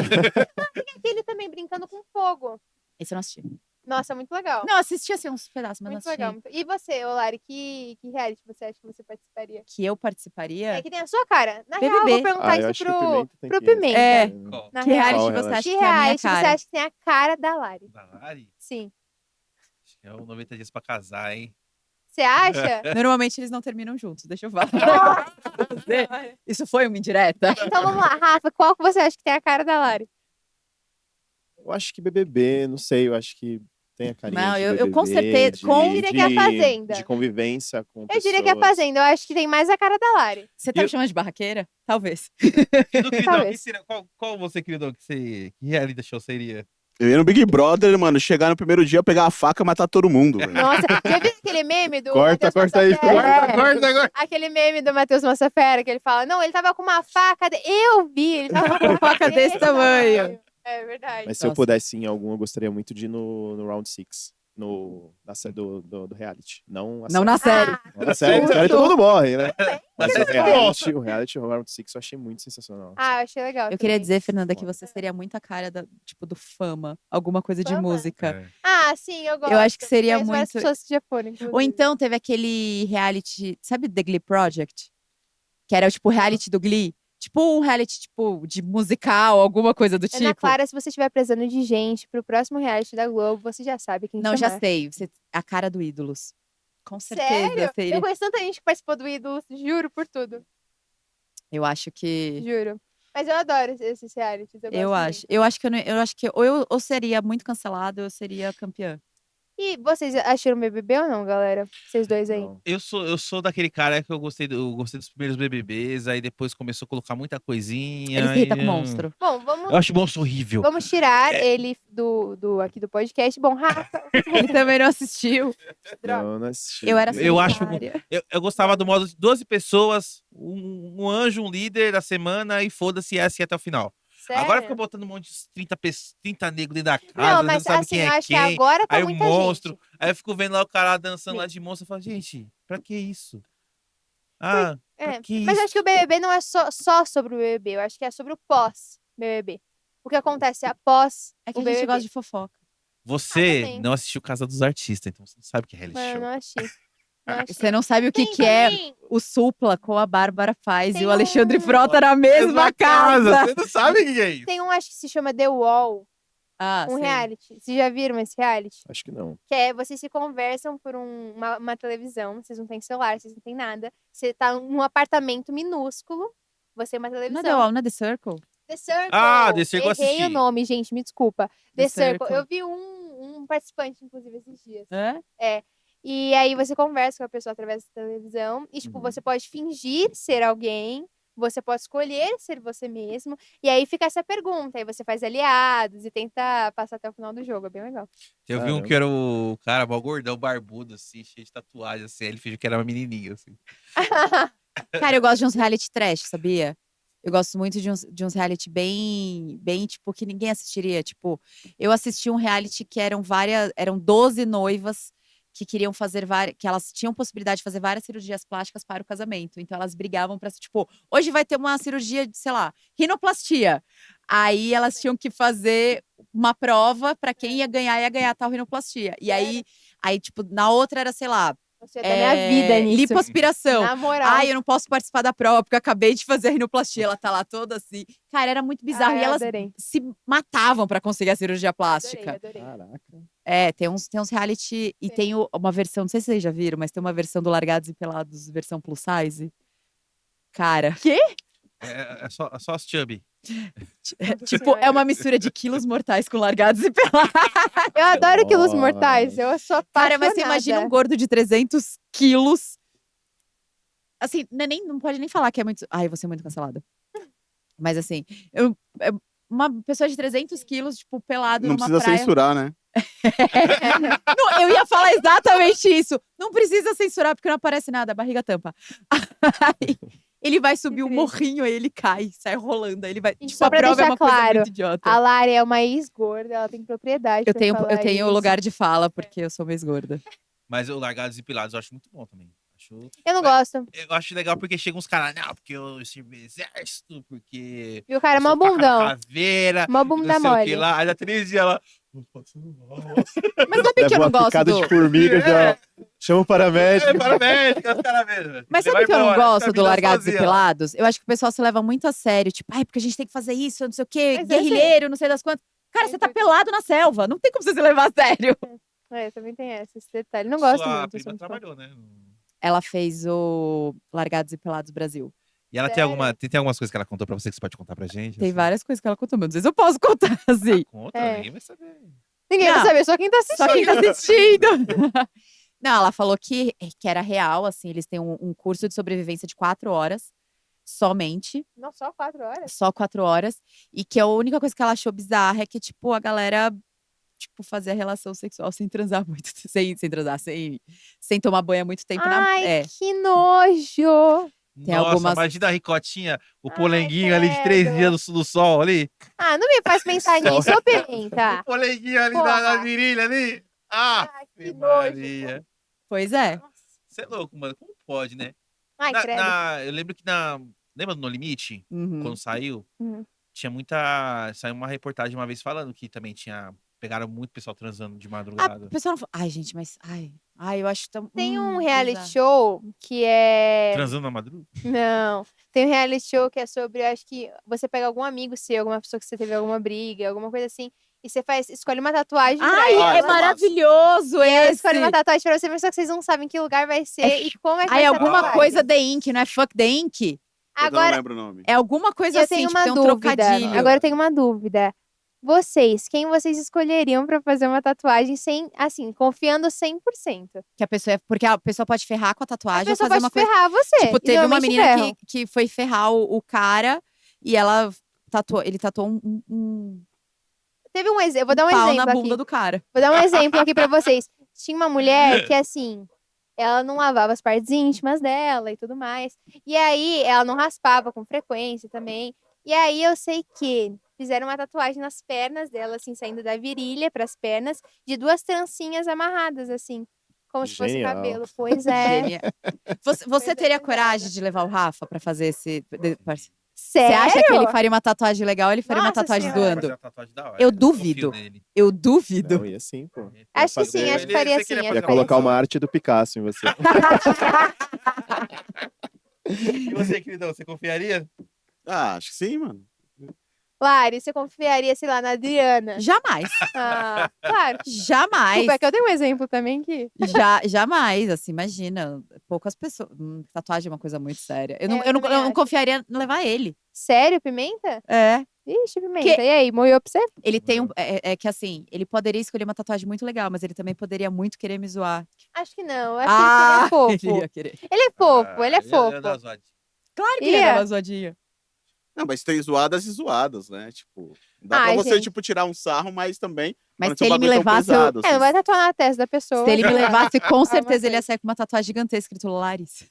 Aquele também brincando com fogo. Esse eu não assisti. Nossa, muito legal. Não, assisti assim uns pedaços, mas Muito não assisti. legal. E você, Olari, que reality você acha que você participaria? Que eu participaria? É que tem a sua cara. Na BBB. real, eu vou perguntar eu isso acho que o Pimenta tem pro que ir. Pimenta. É. Qual? Na Que real. reality Qual você reality? acha Que que é a minha reality você cara? acha que tem a cara da Lari? Da Lari? Sim. Acho que é o 90 dias pra casar, hein? Você acha? Normalmente eles não terminam juntos, deixa eu falar. Isso foi uma indireta? Então vamos lá, Rafa, qual que você acha que tem a cara da Lari? Eu acho que BBB, não sei, eu acho que tem a carinha Não, de eu com BBB, certeza- Eu diria que é a Fazenda. De convivência com Eu diria que é a pessoas. Fazenda, eu acho que tem mais a cara da Lari. Você tá me chamando de barraqueira? Talvez. E do queridão, Talvez. que seria, qual você, queridão, que reality show seria? Eu ia no Big Brother, mano, chegar no primeiro dia, pegar a faca e matar todo mundo. velho. Nossa, já viu aquele meme do Corta, Matheus corta aí, Massafera? corta. agora. Aquele meme do Matheus Massafera, que ele fala, não, ele tava com uma faca, eu vi, ele tava com uma Faca desse tamanho. É verdade. Mas se eu Nossa. pudesse ir em algum, eu gostaria muito de ir no Round 6. Na série do reality. Não a Não na série. Não, na série. Na série todo mundo morre, né? Mas Mas o reality, o Round 6 eu achei muito sensacional. Ah, eu achei legal. Eu queria também. dizer, Fernanda, que você seria muito a cara tipo, do Fama. Alguma coisa de Fama? música. É. Ah, sim, eu gosto. Eu acho que seria Conheço várias muito- pessoas que já foram, inclusive. Ou então teve aquele reality, sabe The Glee Project? Que era tipo o reality do Glee. Tipo um reality tipo de musical, alguma coisa do Ana tipo. Clara, se você estiver precisando de gente pro próximo reality da Globo, você já sabe quem Não, já chamar. sei. A cara do Ídolos. Com certeza Sério? seria. Eu conheço tanta gente que participou do Ídolos, juro por tudo. Eu acho que. Juro. Mas eu adoro esses realities. Eu gosto acho. Eu acho que ou eu seria muito cancelado ou eu seria campeã. E vocês acharam BBB ou não, galera? Vocês dois aí. Não. Eu sou daquele cara que eu gostei dos primeiros BBBs, aí depois começou a colocar muita coisinha. Ele se irrita e, com o monstro. Bom, Eu acho o monstro horrível. vamos tirar ele aqui do podcast. Bom, Rafa, Ele também não assistiu. droga. Não assisti. Eu era Eu acho- solitária. Eu gostava do modo de 12 pessoas, um anjo, um líder da semana e foda-se essa até o final. Sério? Agora fica botando um monte de 30 negros dentro da casa, Não, você mas sabe assim, quem eu é acho que quem. agora tá Aí o muita monstro. gente. Aí eu fico vendo lá o cara dançando lá de monstro e falo, gente, pra que isso? Ah, É, pra que mas isso? acho que o BBB não é só sobre o BBB, eu acho que é sobre o pós-BBB. O que acontece após É que o a gente BBB. gosta de fofoca. Você também. não assistiu Casa dos Artistas, então você não sabe o que é reality Mas eu show. não achei. Não achei. Você não sabe o que, Tem que é também- o Supla com a Bárbara Paz e Tem o Alexandre um- Frota na mesma casa. Você não sabe o que é isso. Tem um, acho que se chama The Wall, Ah, um sei. reality. Vocês já viram esse reality? Acho que não. Que é, vocês se conversam por uma televisão, vocês não têm celular, vocês não têm nada. Você tá num apartamento minúsculo, você é uma Não é televisão. The Wall, não é The Circle? The Circle. Ah, The Circle eu Errei assisti. o nome, gente, me desculpa. The The Circle. Circle. Eu vi um participante, inclusive, esses dias. É? E aí você conversa com a pessoa através da televisão. E, tipo, Uhum. você pode fingir ser alguém. Você pode escolher ser você mesmo. E aí fica essa pergunta. Aí você faz aliados e tenta passar até o final do jogo. É bem legal. Eu vi um que era o cara, mó gordão, barbudo, assim, cheio de tatuagem, assim. Aí ele fingiu que era uma menininha, assim. Cara, eu gosto de uns reality trash, sabia? Eu gosto muito de uns reality bem, tipo, que ninguém assistiria. Tipo, eu assisti um reality que eram 12 noivas que queriam fazer que elas tinham possibilidade de fazer várias cirurgias plásticas para o casamento. Então elas brigavam para, tipo, hoje vai ter uma cirurgia de, sei lá, rinoplastia. Aí elas tinham que fazer uma prova para quem ia ganhar tal rinoplastia. E aí, tipo, na outra era, sei lá, Você da minha vida nisso. lipoaspiração. Na moral. Ai, eu não posso participar da prova porque eu acabei de fazer a rinoplastia. Ela tá lá toda assim. Cara, era muito bizarro. Ai, E elas adorei. se matavam pra conseguir a cirurgia plástica. Adorei. Caraca. É, tem uns reality. E tem uma versão, não sei se vocês já viram, mas tem uma versão do Largados e Pelados, versão plus size. Cara, É só as chubby. tipo, é uma mistura de quilos mortais com Largados e Pelados. Eu adoro quilos Nossa. mortais. Eu sou apaixonada. Cara, mas você imagina um gordo de 300 quilos. Assim, não pode nem falar que é muito. Ai, eu vou ser muito cancelada. Mas assim, uma pessoa de 300 quilos, tipo, pelado Não numa precisa praia. censurar, né? Não, eu ia falar exatamente isso. Não precisa censurar porque não aparece nada, a barriga tampa. Aí, ele vai subir um triste. morrinho, aí ele cai, sai rolando. Aí ele vai. E Tipo, só a pra prova é deixar uma coisa claro, muito idiota. A Lari é uma ex-gorda, ela tem propriedade Eu pra tenho, falar eu tenho isso. lugar de fala, porque eu sou mais gorda. Mas o Largados e Pilados eu acho muito bom também. Eu não gosto. Eu acho legal porque chegam uns caras, não, porque eu sirvi exército, porque. E o cara é mó eu sou bundão. caveira, Mó não bunda sei o que mole. lá. Aí dá 3 dias ela. "Tô passando mal." Mas sabe que eu Leva não uma gosto picada do. de formiga, já chama o paramédico. É, parabéns, os caras mesmo. Mas Você sabe vai que eu não embora, gosto essa do vida Largados e sozinha. Pelados? Eu acho que o pessoal se leva muito a sério. Tipo, ai, porque a gente tem que fazer isso, não sei o quê, Mas guerrilheiro, não sei das quantas. Cara, você tá pelado na selva. Não tem como você se levar a sério. É, também tem esse detalhe. Não gosto Sua muito. sou prima muito fã. trabalhou, né? Ela fez o Largados e Pelados Brasil. E ela tem algumas coisas que ela contou pra você que você pode contar pra gente? Tem assim? várias coisas que ela contou, mas às vezes eu posso contar, assim. Conta, É. ninguém vai saber. Ninguém vai Não. saber, só quem tá assistindo. Só quem tá assistindo. Não, ela falou que era real, assim, eles têm um curso de sobrevivência de 4 horas, somente, Não, só 4 horas. só 4 horas, e que a única coisa que ela achou bizarra é que, tipo, a galera, tipo, fazia relação sexual sem transar muito, sem tomar banho há muito tempo Ai, que nojo. Tem Nossa, algumas- imagina a ricotinha, o Ai, polenguinho ali de 3 credo. dias no sol ali. Ah, não me faz pensar nisso, ô Pimenta. O polenguinho ali Porra. na virilha ali. Ah, Ai, que nojo. Maria. Pois é. Você é louco, mano. Como pode, né? Ai, credo. Eu lembro que lembra do No Limite? Uhum. Quando saiu? Uhum. Tinha saiu uma reportagem uma vez falando que também pegaram muito pessoal transando de Ah, madrugada. o pessoal não fala, ai, gente, mas, ai, eu acho tão... Tem um reality bizarro. show que é... Transando na madrugada? Não. Tem um reality show que é sobre, eu acho que você pega algum amigo seu, alguma pessoa que você teve alguma briga, alguma coisa assim, e você escolhe uma tatuagem pra Ai, ela. é maravilhoso E ela esse! escolhe uma tatuagem pra você, mas só que vocês não sabem que lugar vai ser e como é que vai Ai, ser a alguma tatuagem. coisa The Ink, não é Fuck The Ink? Eu não Agora, lembro o nome. É alguma coisa eu assim, tenho tipo, uma tem um dúvida. trocadilho. Agora eu tenho uma dúvida. Vocês, quem vocês escolheriam pra fazer uma tatuagem sem, assim, confiando 100%? Que a pessoa porque a pessoa pode ferrar com a A tatuagem ou pessoa fazer pode uma coisa. ferrar você. Tipo, e teve uma normalmente menina ferram. que foi ferrar o cara e ela tatuou. Ele tatuou um Teve um exemplo, vou dar um pau exemplo na aqui. bunda do cara. Vou dar um exemplo aqui pra vocês. Tinha uma mulher que, assim, ela não lavava as partes íntimas dela e tudo mais. E aí, ela não raspava com frequência também. E aí, eu sei que fizeram uma tatuagem nas pernas dela, assim, saindo da virilha pras pernas, de 2 trancinhas amarradas, assim. Como se fosse Genial. cabelo. Pois é. Genial. Você teria coragem de levar o Rafa pra fazer esse. Você Sério? acha que ele faria uma tatuagem legal ou ele faria uma Nossa tatuagem Senhora. Fazer doando? uma tatuagem da hora, Eu confio duvido. nele. Eu duvido. Não, ia sim, pô. Acho que Fazer- sim, acho que Ele- faria você queria sim. fazer Ia acho que colocar faria uma sim. arte do Picasso em você. E você, queridão, você confiaria? Ah, acho que sim, mano. Lari, você confiaria, sei lá, na Adriana? Jamais. Ah, claro. Jamais. Desculpa, é que eu tenho um exemplo também que... Jamais, assim, imagina. Poucas pessoas. Tatuagem é uma coisa muito séria. Eu não, É, eu não, também eu não acho. confiaria em levar ele. Sério, Pimenta? É. Ixi, Pimenta. E aí, morreu pra você? Ele tem um. É que assim, ele poderia escolher uma tatuagem muito legal, mas ele também poderia muito querer me zoar. Acho que não. Eu acho que ele seria fofo. ele ia querer. Ele é fofo, ele é Ah, fofo. ia dar zoadinha. Claro que Ia. ele ia dar uma zoadinha. Não, mas tem zoadas e zoadas, né? Tipo, dá pra Ai, você, gente. tipo, tirar um sarro, mas também. Mas quando se seu ele me bagulho tão levasse, pesado, É, não assim. vai tatuar na testa da pessoa. Se ele me levasse, com uma certeza ele ia coisa. sair com uma tatuagem gigantesca escrito Larissa.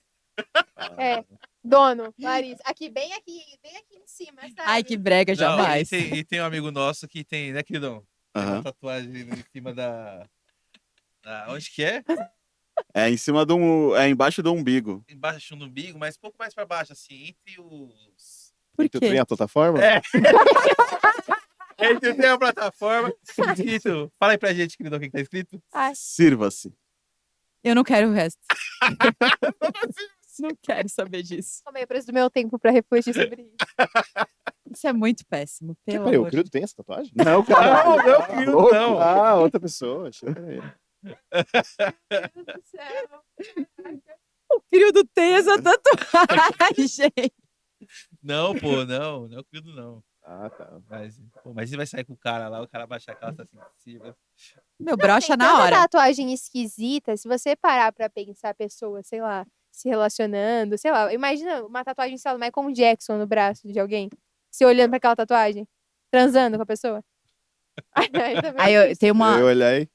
É. Dono, Larissa. Bem aqui em cima, sabe? Ai, que brega, Não, jamais. e tem um amigo nosso que tem, né, queridão? Tem uma Aham. tatuagem em cima onde que é? É em cima do. É embaixo do umbigo. Embaixo do umbigo, mas um pouco mais pra baixo, assim, entre os. Por Tu tem quê? a plataforma? É. Entre tem a plataforma. Escrito. Fala aí pra gente, queridão, o que tá escrito? Sirva-se. Eu não quero o resto. Não quero saber disso. Calma aí, eu preciso do meu tempo pra refletir sobre isso. Isso é muito péssimo. Que, Pelo peraí, o amor de Crudo tem essa tatuagem? Não, cara. Não, meu filho, Louco. não. Ah, outra pessoa. Achei que era ele. Meu Deus do céu. O período tem essa tatuagem. Não, pô, não é o Crido, não. Ah, tá. Mas ele vai sair com o cara lá, o cara baixar a calça assim em cima. Meu, brocha Tem na tanta hora. tatuagem esquisita, se você parar pra pensar a pessoa, sei lá, se relacionando, sei lá, imagina uma tatuagem, sei lá, do Michael Jackson no braço de alguém, se olhando pra aquela tatuagem, transando com a pessoa. Aí também Aí é eu tenho uma. Eu olhei.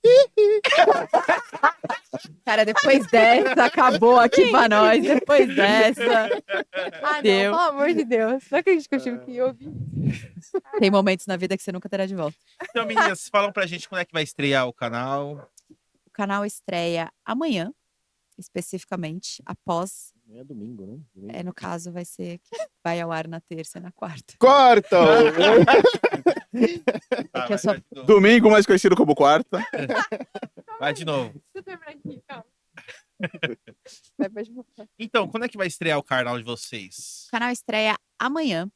Cara, depois dessa, acabou aqui pra nós. Depois dessa. Ah, não, Deu. pelo amor de Deus. Não acredito que eu tive que ouvir. Tem momentos na vida que você nunca terá de volta. Então, meninas, falam pra gente quando é que vai estrear o canal. O canal estreia amanhã, especificamente, após. É domingo, né? Domingo. No caso, vai ser que vai ao ar na terça e na quarta. Corta! Ah, que eu só- vai de novo. Domingo, mais conhecido como quarta. Vai de novo. Deixa eu terminar aqui, calma. Vai, pode voltar. Então, quando é que vai estrear o canal de vocês? O canal estreia amanhã,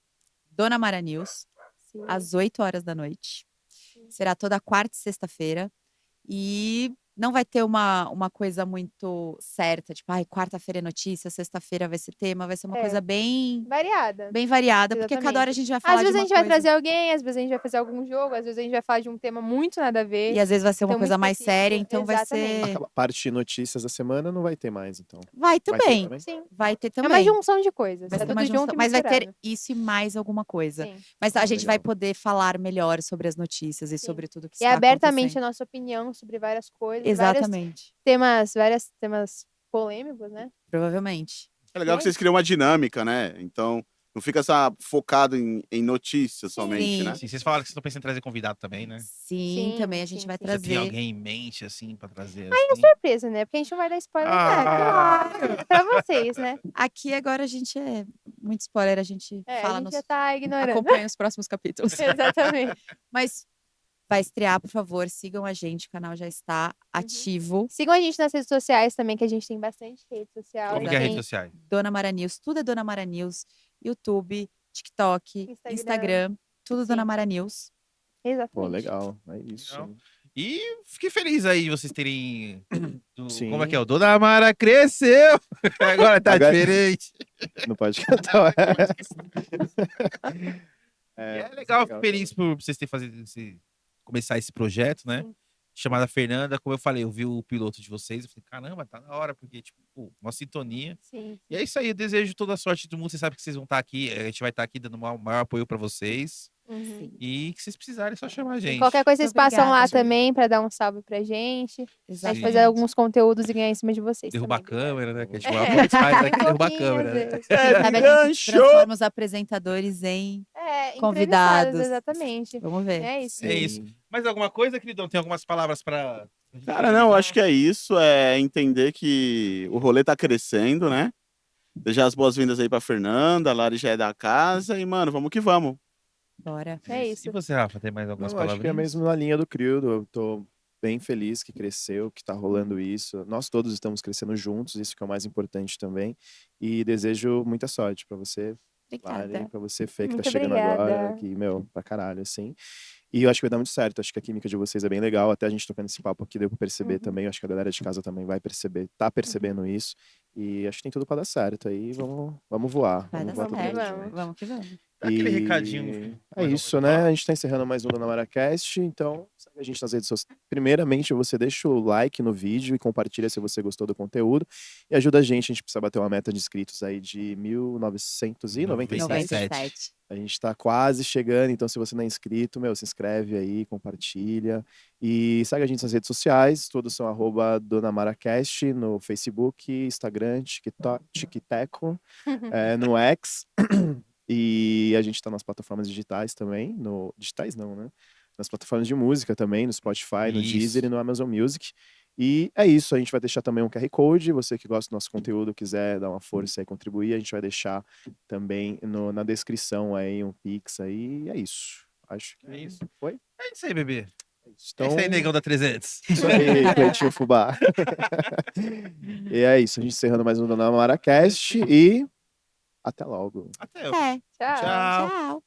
Dona Mara News, Sim. às 8 horas da noite. Será toda quarta e sexta-feira. E não vai ter uma coisa muito certa, tipo, ai, quarta-feira é notícia, sexta-feira vai ser tema, vai ser uma É. coisa bem, Variada. bem variada, porque cada hora a gente vai falar Às vezes de a uma gente vai coisa. trazer alguém, às vezes a gente vai fazer algum jogo, às vezes a gente vai falar de um tema muito nada a ver. E às vezes vai ser uma Então, coisa muito mais específico. séria, então vai Exatamente. ser. Aquela parte de notícias da semana não vai ter mais, então. Vai ter também. também? Sim. Vai ter É também. uma junção de coisas. Vai É ter tudo uma junção, junto e mas vai ter misturado. isso e mais alguma coisa. Sim. Mas a gente vai Legal. poder falar melhor sobre as notícias e sobre tudo que E está abertamente a acontecendo. nossa opinião sobre várias coisas. Exatamente. Vários temas polêmicos, né? Provavelmente. É legal que vocês criam uma dinâmica, né? Então, não fica só focado em notícias somente, Sim. né? Assim, vocês falaram que vocês estão pensando em trazer convidado também, né? Sim, Sim, também a gente sim, vai sim. Já tem trazer. alguém em mente, assim, pra trazer? É assim? surpresa, né? Porque a gente não vai dar spoiler. Ah. Claro. Pra vocês, né? Aqui agora a gente é muito spoiler, a gente É, fala a gente nos já tá ignorando. acompanha os próximos capítulos. Exatamente. Mas vai estrear, por favor, sigam a gente, o canal já está ativo. Sigam a gente nas redes sociais também, que a gente tem bastante rede social. Como a que é a gente rede social? Dona Mara News, tudo é Dona Mara News, YouTube, TikTok, Instagram. Instagram, tudo Sim. Dona Mara News. Exatamente. Pô, legal. É isso. Legal. E fiquei feliz aí vocês terem. Sim. Como é que é? O Dona Mara cresceu! Agora tá Agora- diferente. Não pode cantar. E é legal, fico feliz por vocês terem começar esse projeto, né? Sim. Chamada Fernanda, como eu falei, eu vi o piloto de vocês, eu falei, caramba, tá na hora, porque, tipo, pô, uma sintonia. Sim. E é isso aí, eu desejo toda a sorte do mundo, vocês sabem que vocês vão estar aqui, a gente vai estar aqui dando o maior apoio pra vocês. Uhum. Sim. E que vocês precisarem, é só chamar a gente. Qualquer coisa vocês Muito passam lá obrigada. também pra dar um salve pra gente. A gente Exatamente. fazer alguns conteúdos e ganhar em cima de vocês Derrubar a também. câmera, né? Que a gente É. fala, "Pô, faz aqui, Um derrubar a pouquinho, câmera. às né?" vezes. Sabe, a gente transforma os apresentadores em convidados. Exatamente. Vamos ver. É isso. É isso. Mais alguma coisa, queridão? Tem algumas palavras pra. gente Cara, não, finalizar? acho que é isso. É entender que o rolê tá crescendo, né? Desejar as boas-vindas aí pra Fernanda, a Lari já é da casa e, mano, vamos que vamos. Bora. É E isso. você, Rafa, tem mais algumas Não, acho que é palavrinhas? mesmo na linha do Crio. Eu tô bem feliz que cresceu, que tá rolando isso. Nós todos estamos crescendo juntos, isso que é o mais importante também. E desejo muita sorte pra você, Lari, Obrigada. pra você, Fê, que Muito tá chegando agora, obrigada. que, meu, pra caralho, assim. E eu acho que vai dar muito certo, acho que a química de vocês é bem legal, até a gente tocando esse papo aqui deu pra perceber Uhum. também, acho que a galera de casa também vai perceber, tá percebendo isso. E acho que tem tudo pra dar certo, aí vamos voar. Vai dar Vamos voar pra certo. frente. Vamos. Vamos que vamos. Dá aquele E recadinho. É mais alguma isso, coisa né? pra falar? A gente tá encerrando mais um Dona Maracast, então segue a gente nas redes sociais. Primeiramente, você deixa o like no vídeo e compartilha se você gostou do conteúdo. E ajuda a gente precisa bater uma meta de inscritos aí de 1997. 97. A gente tá quase chegando, então se você não é inscrito, meu, se inscreve aí, compartilha. E segue a gente nas redes sociais, todos são @Dona Maracast no Facebook, Instagram, TikTok, no X. E a gente tá nas plataformas digitais também, digitais não, né? Nas plataformas de música também, no Spotify, no Isso. Deezer e no Amazon Music. E é isso, a gente vai deixar também um QR Code, você que gosta do nosso conteúdo, quiser dar uma força e contribuir, a gente vai deixar também na descrição aí um Pix aí, e é isso. Acho que É isso. foi. É isso aí, bebê. É isso. É isso aí, negão da 300. Isso aí, Cleitinho Fubá. E é isso, a gente encerrando mais um Dona Maracast e até logo. Até. É. Tchau. Tchau. Tchau.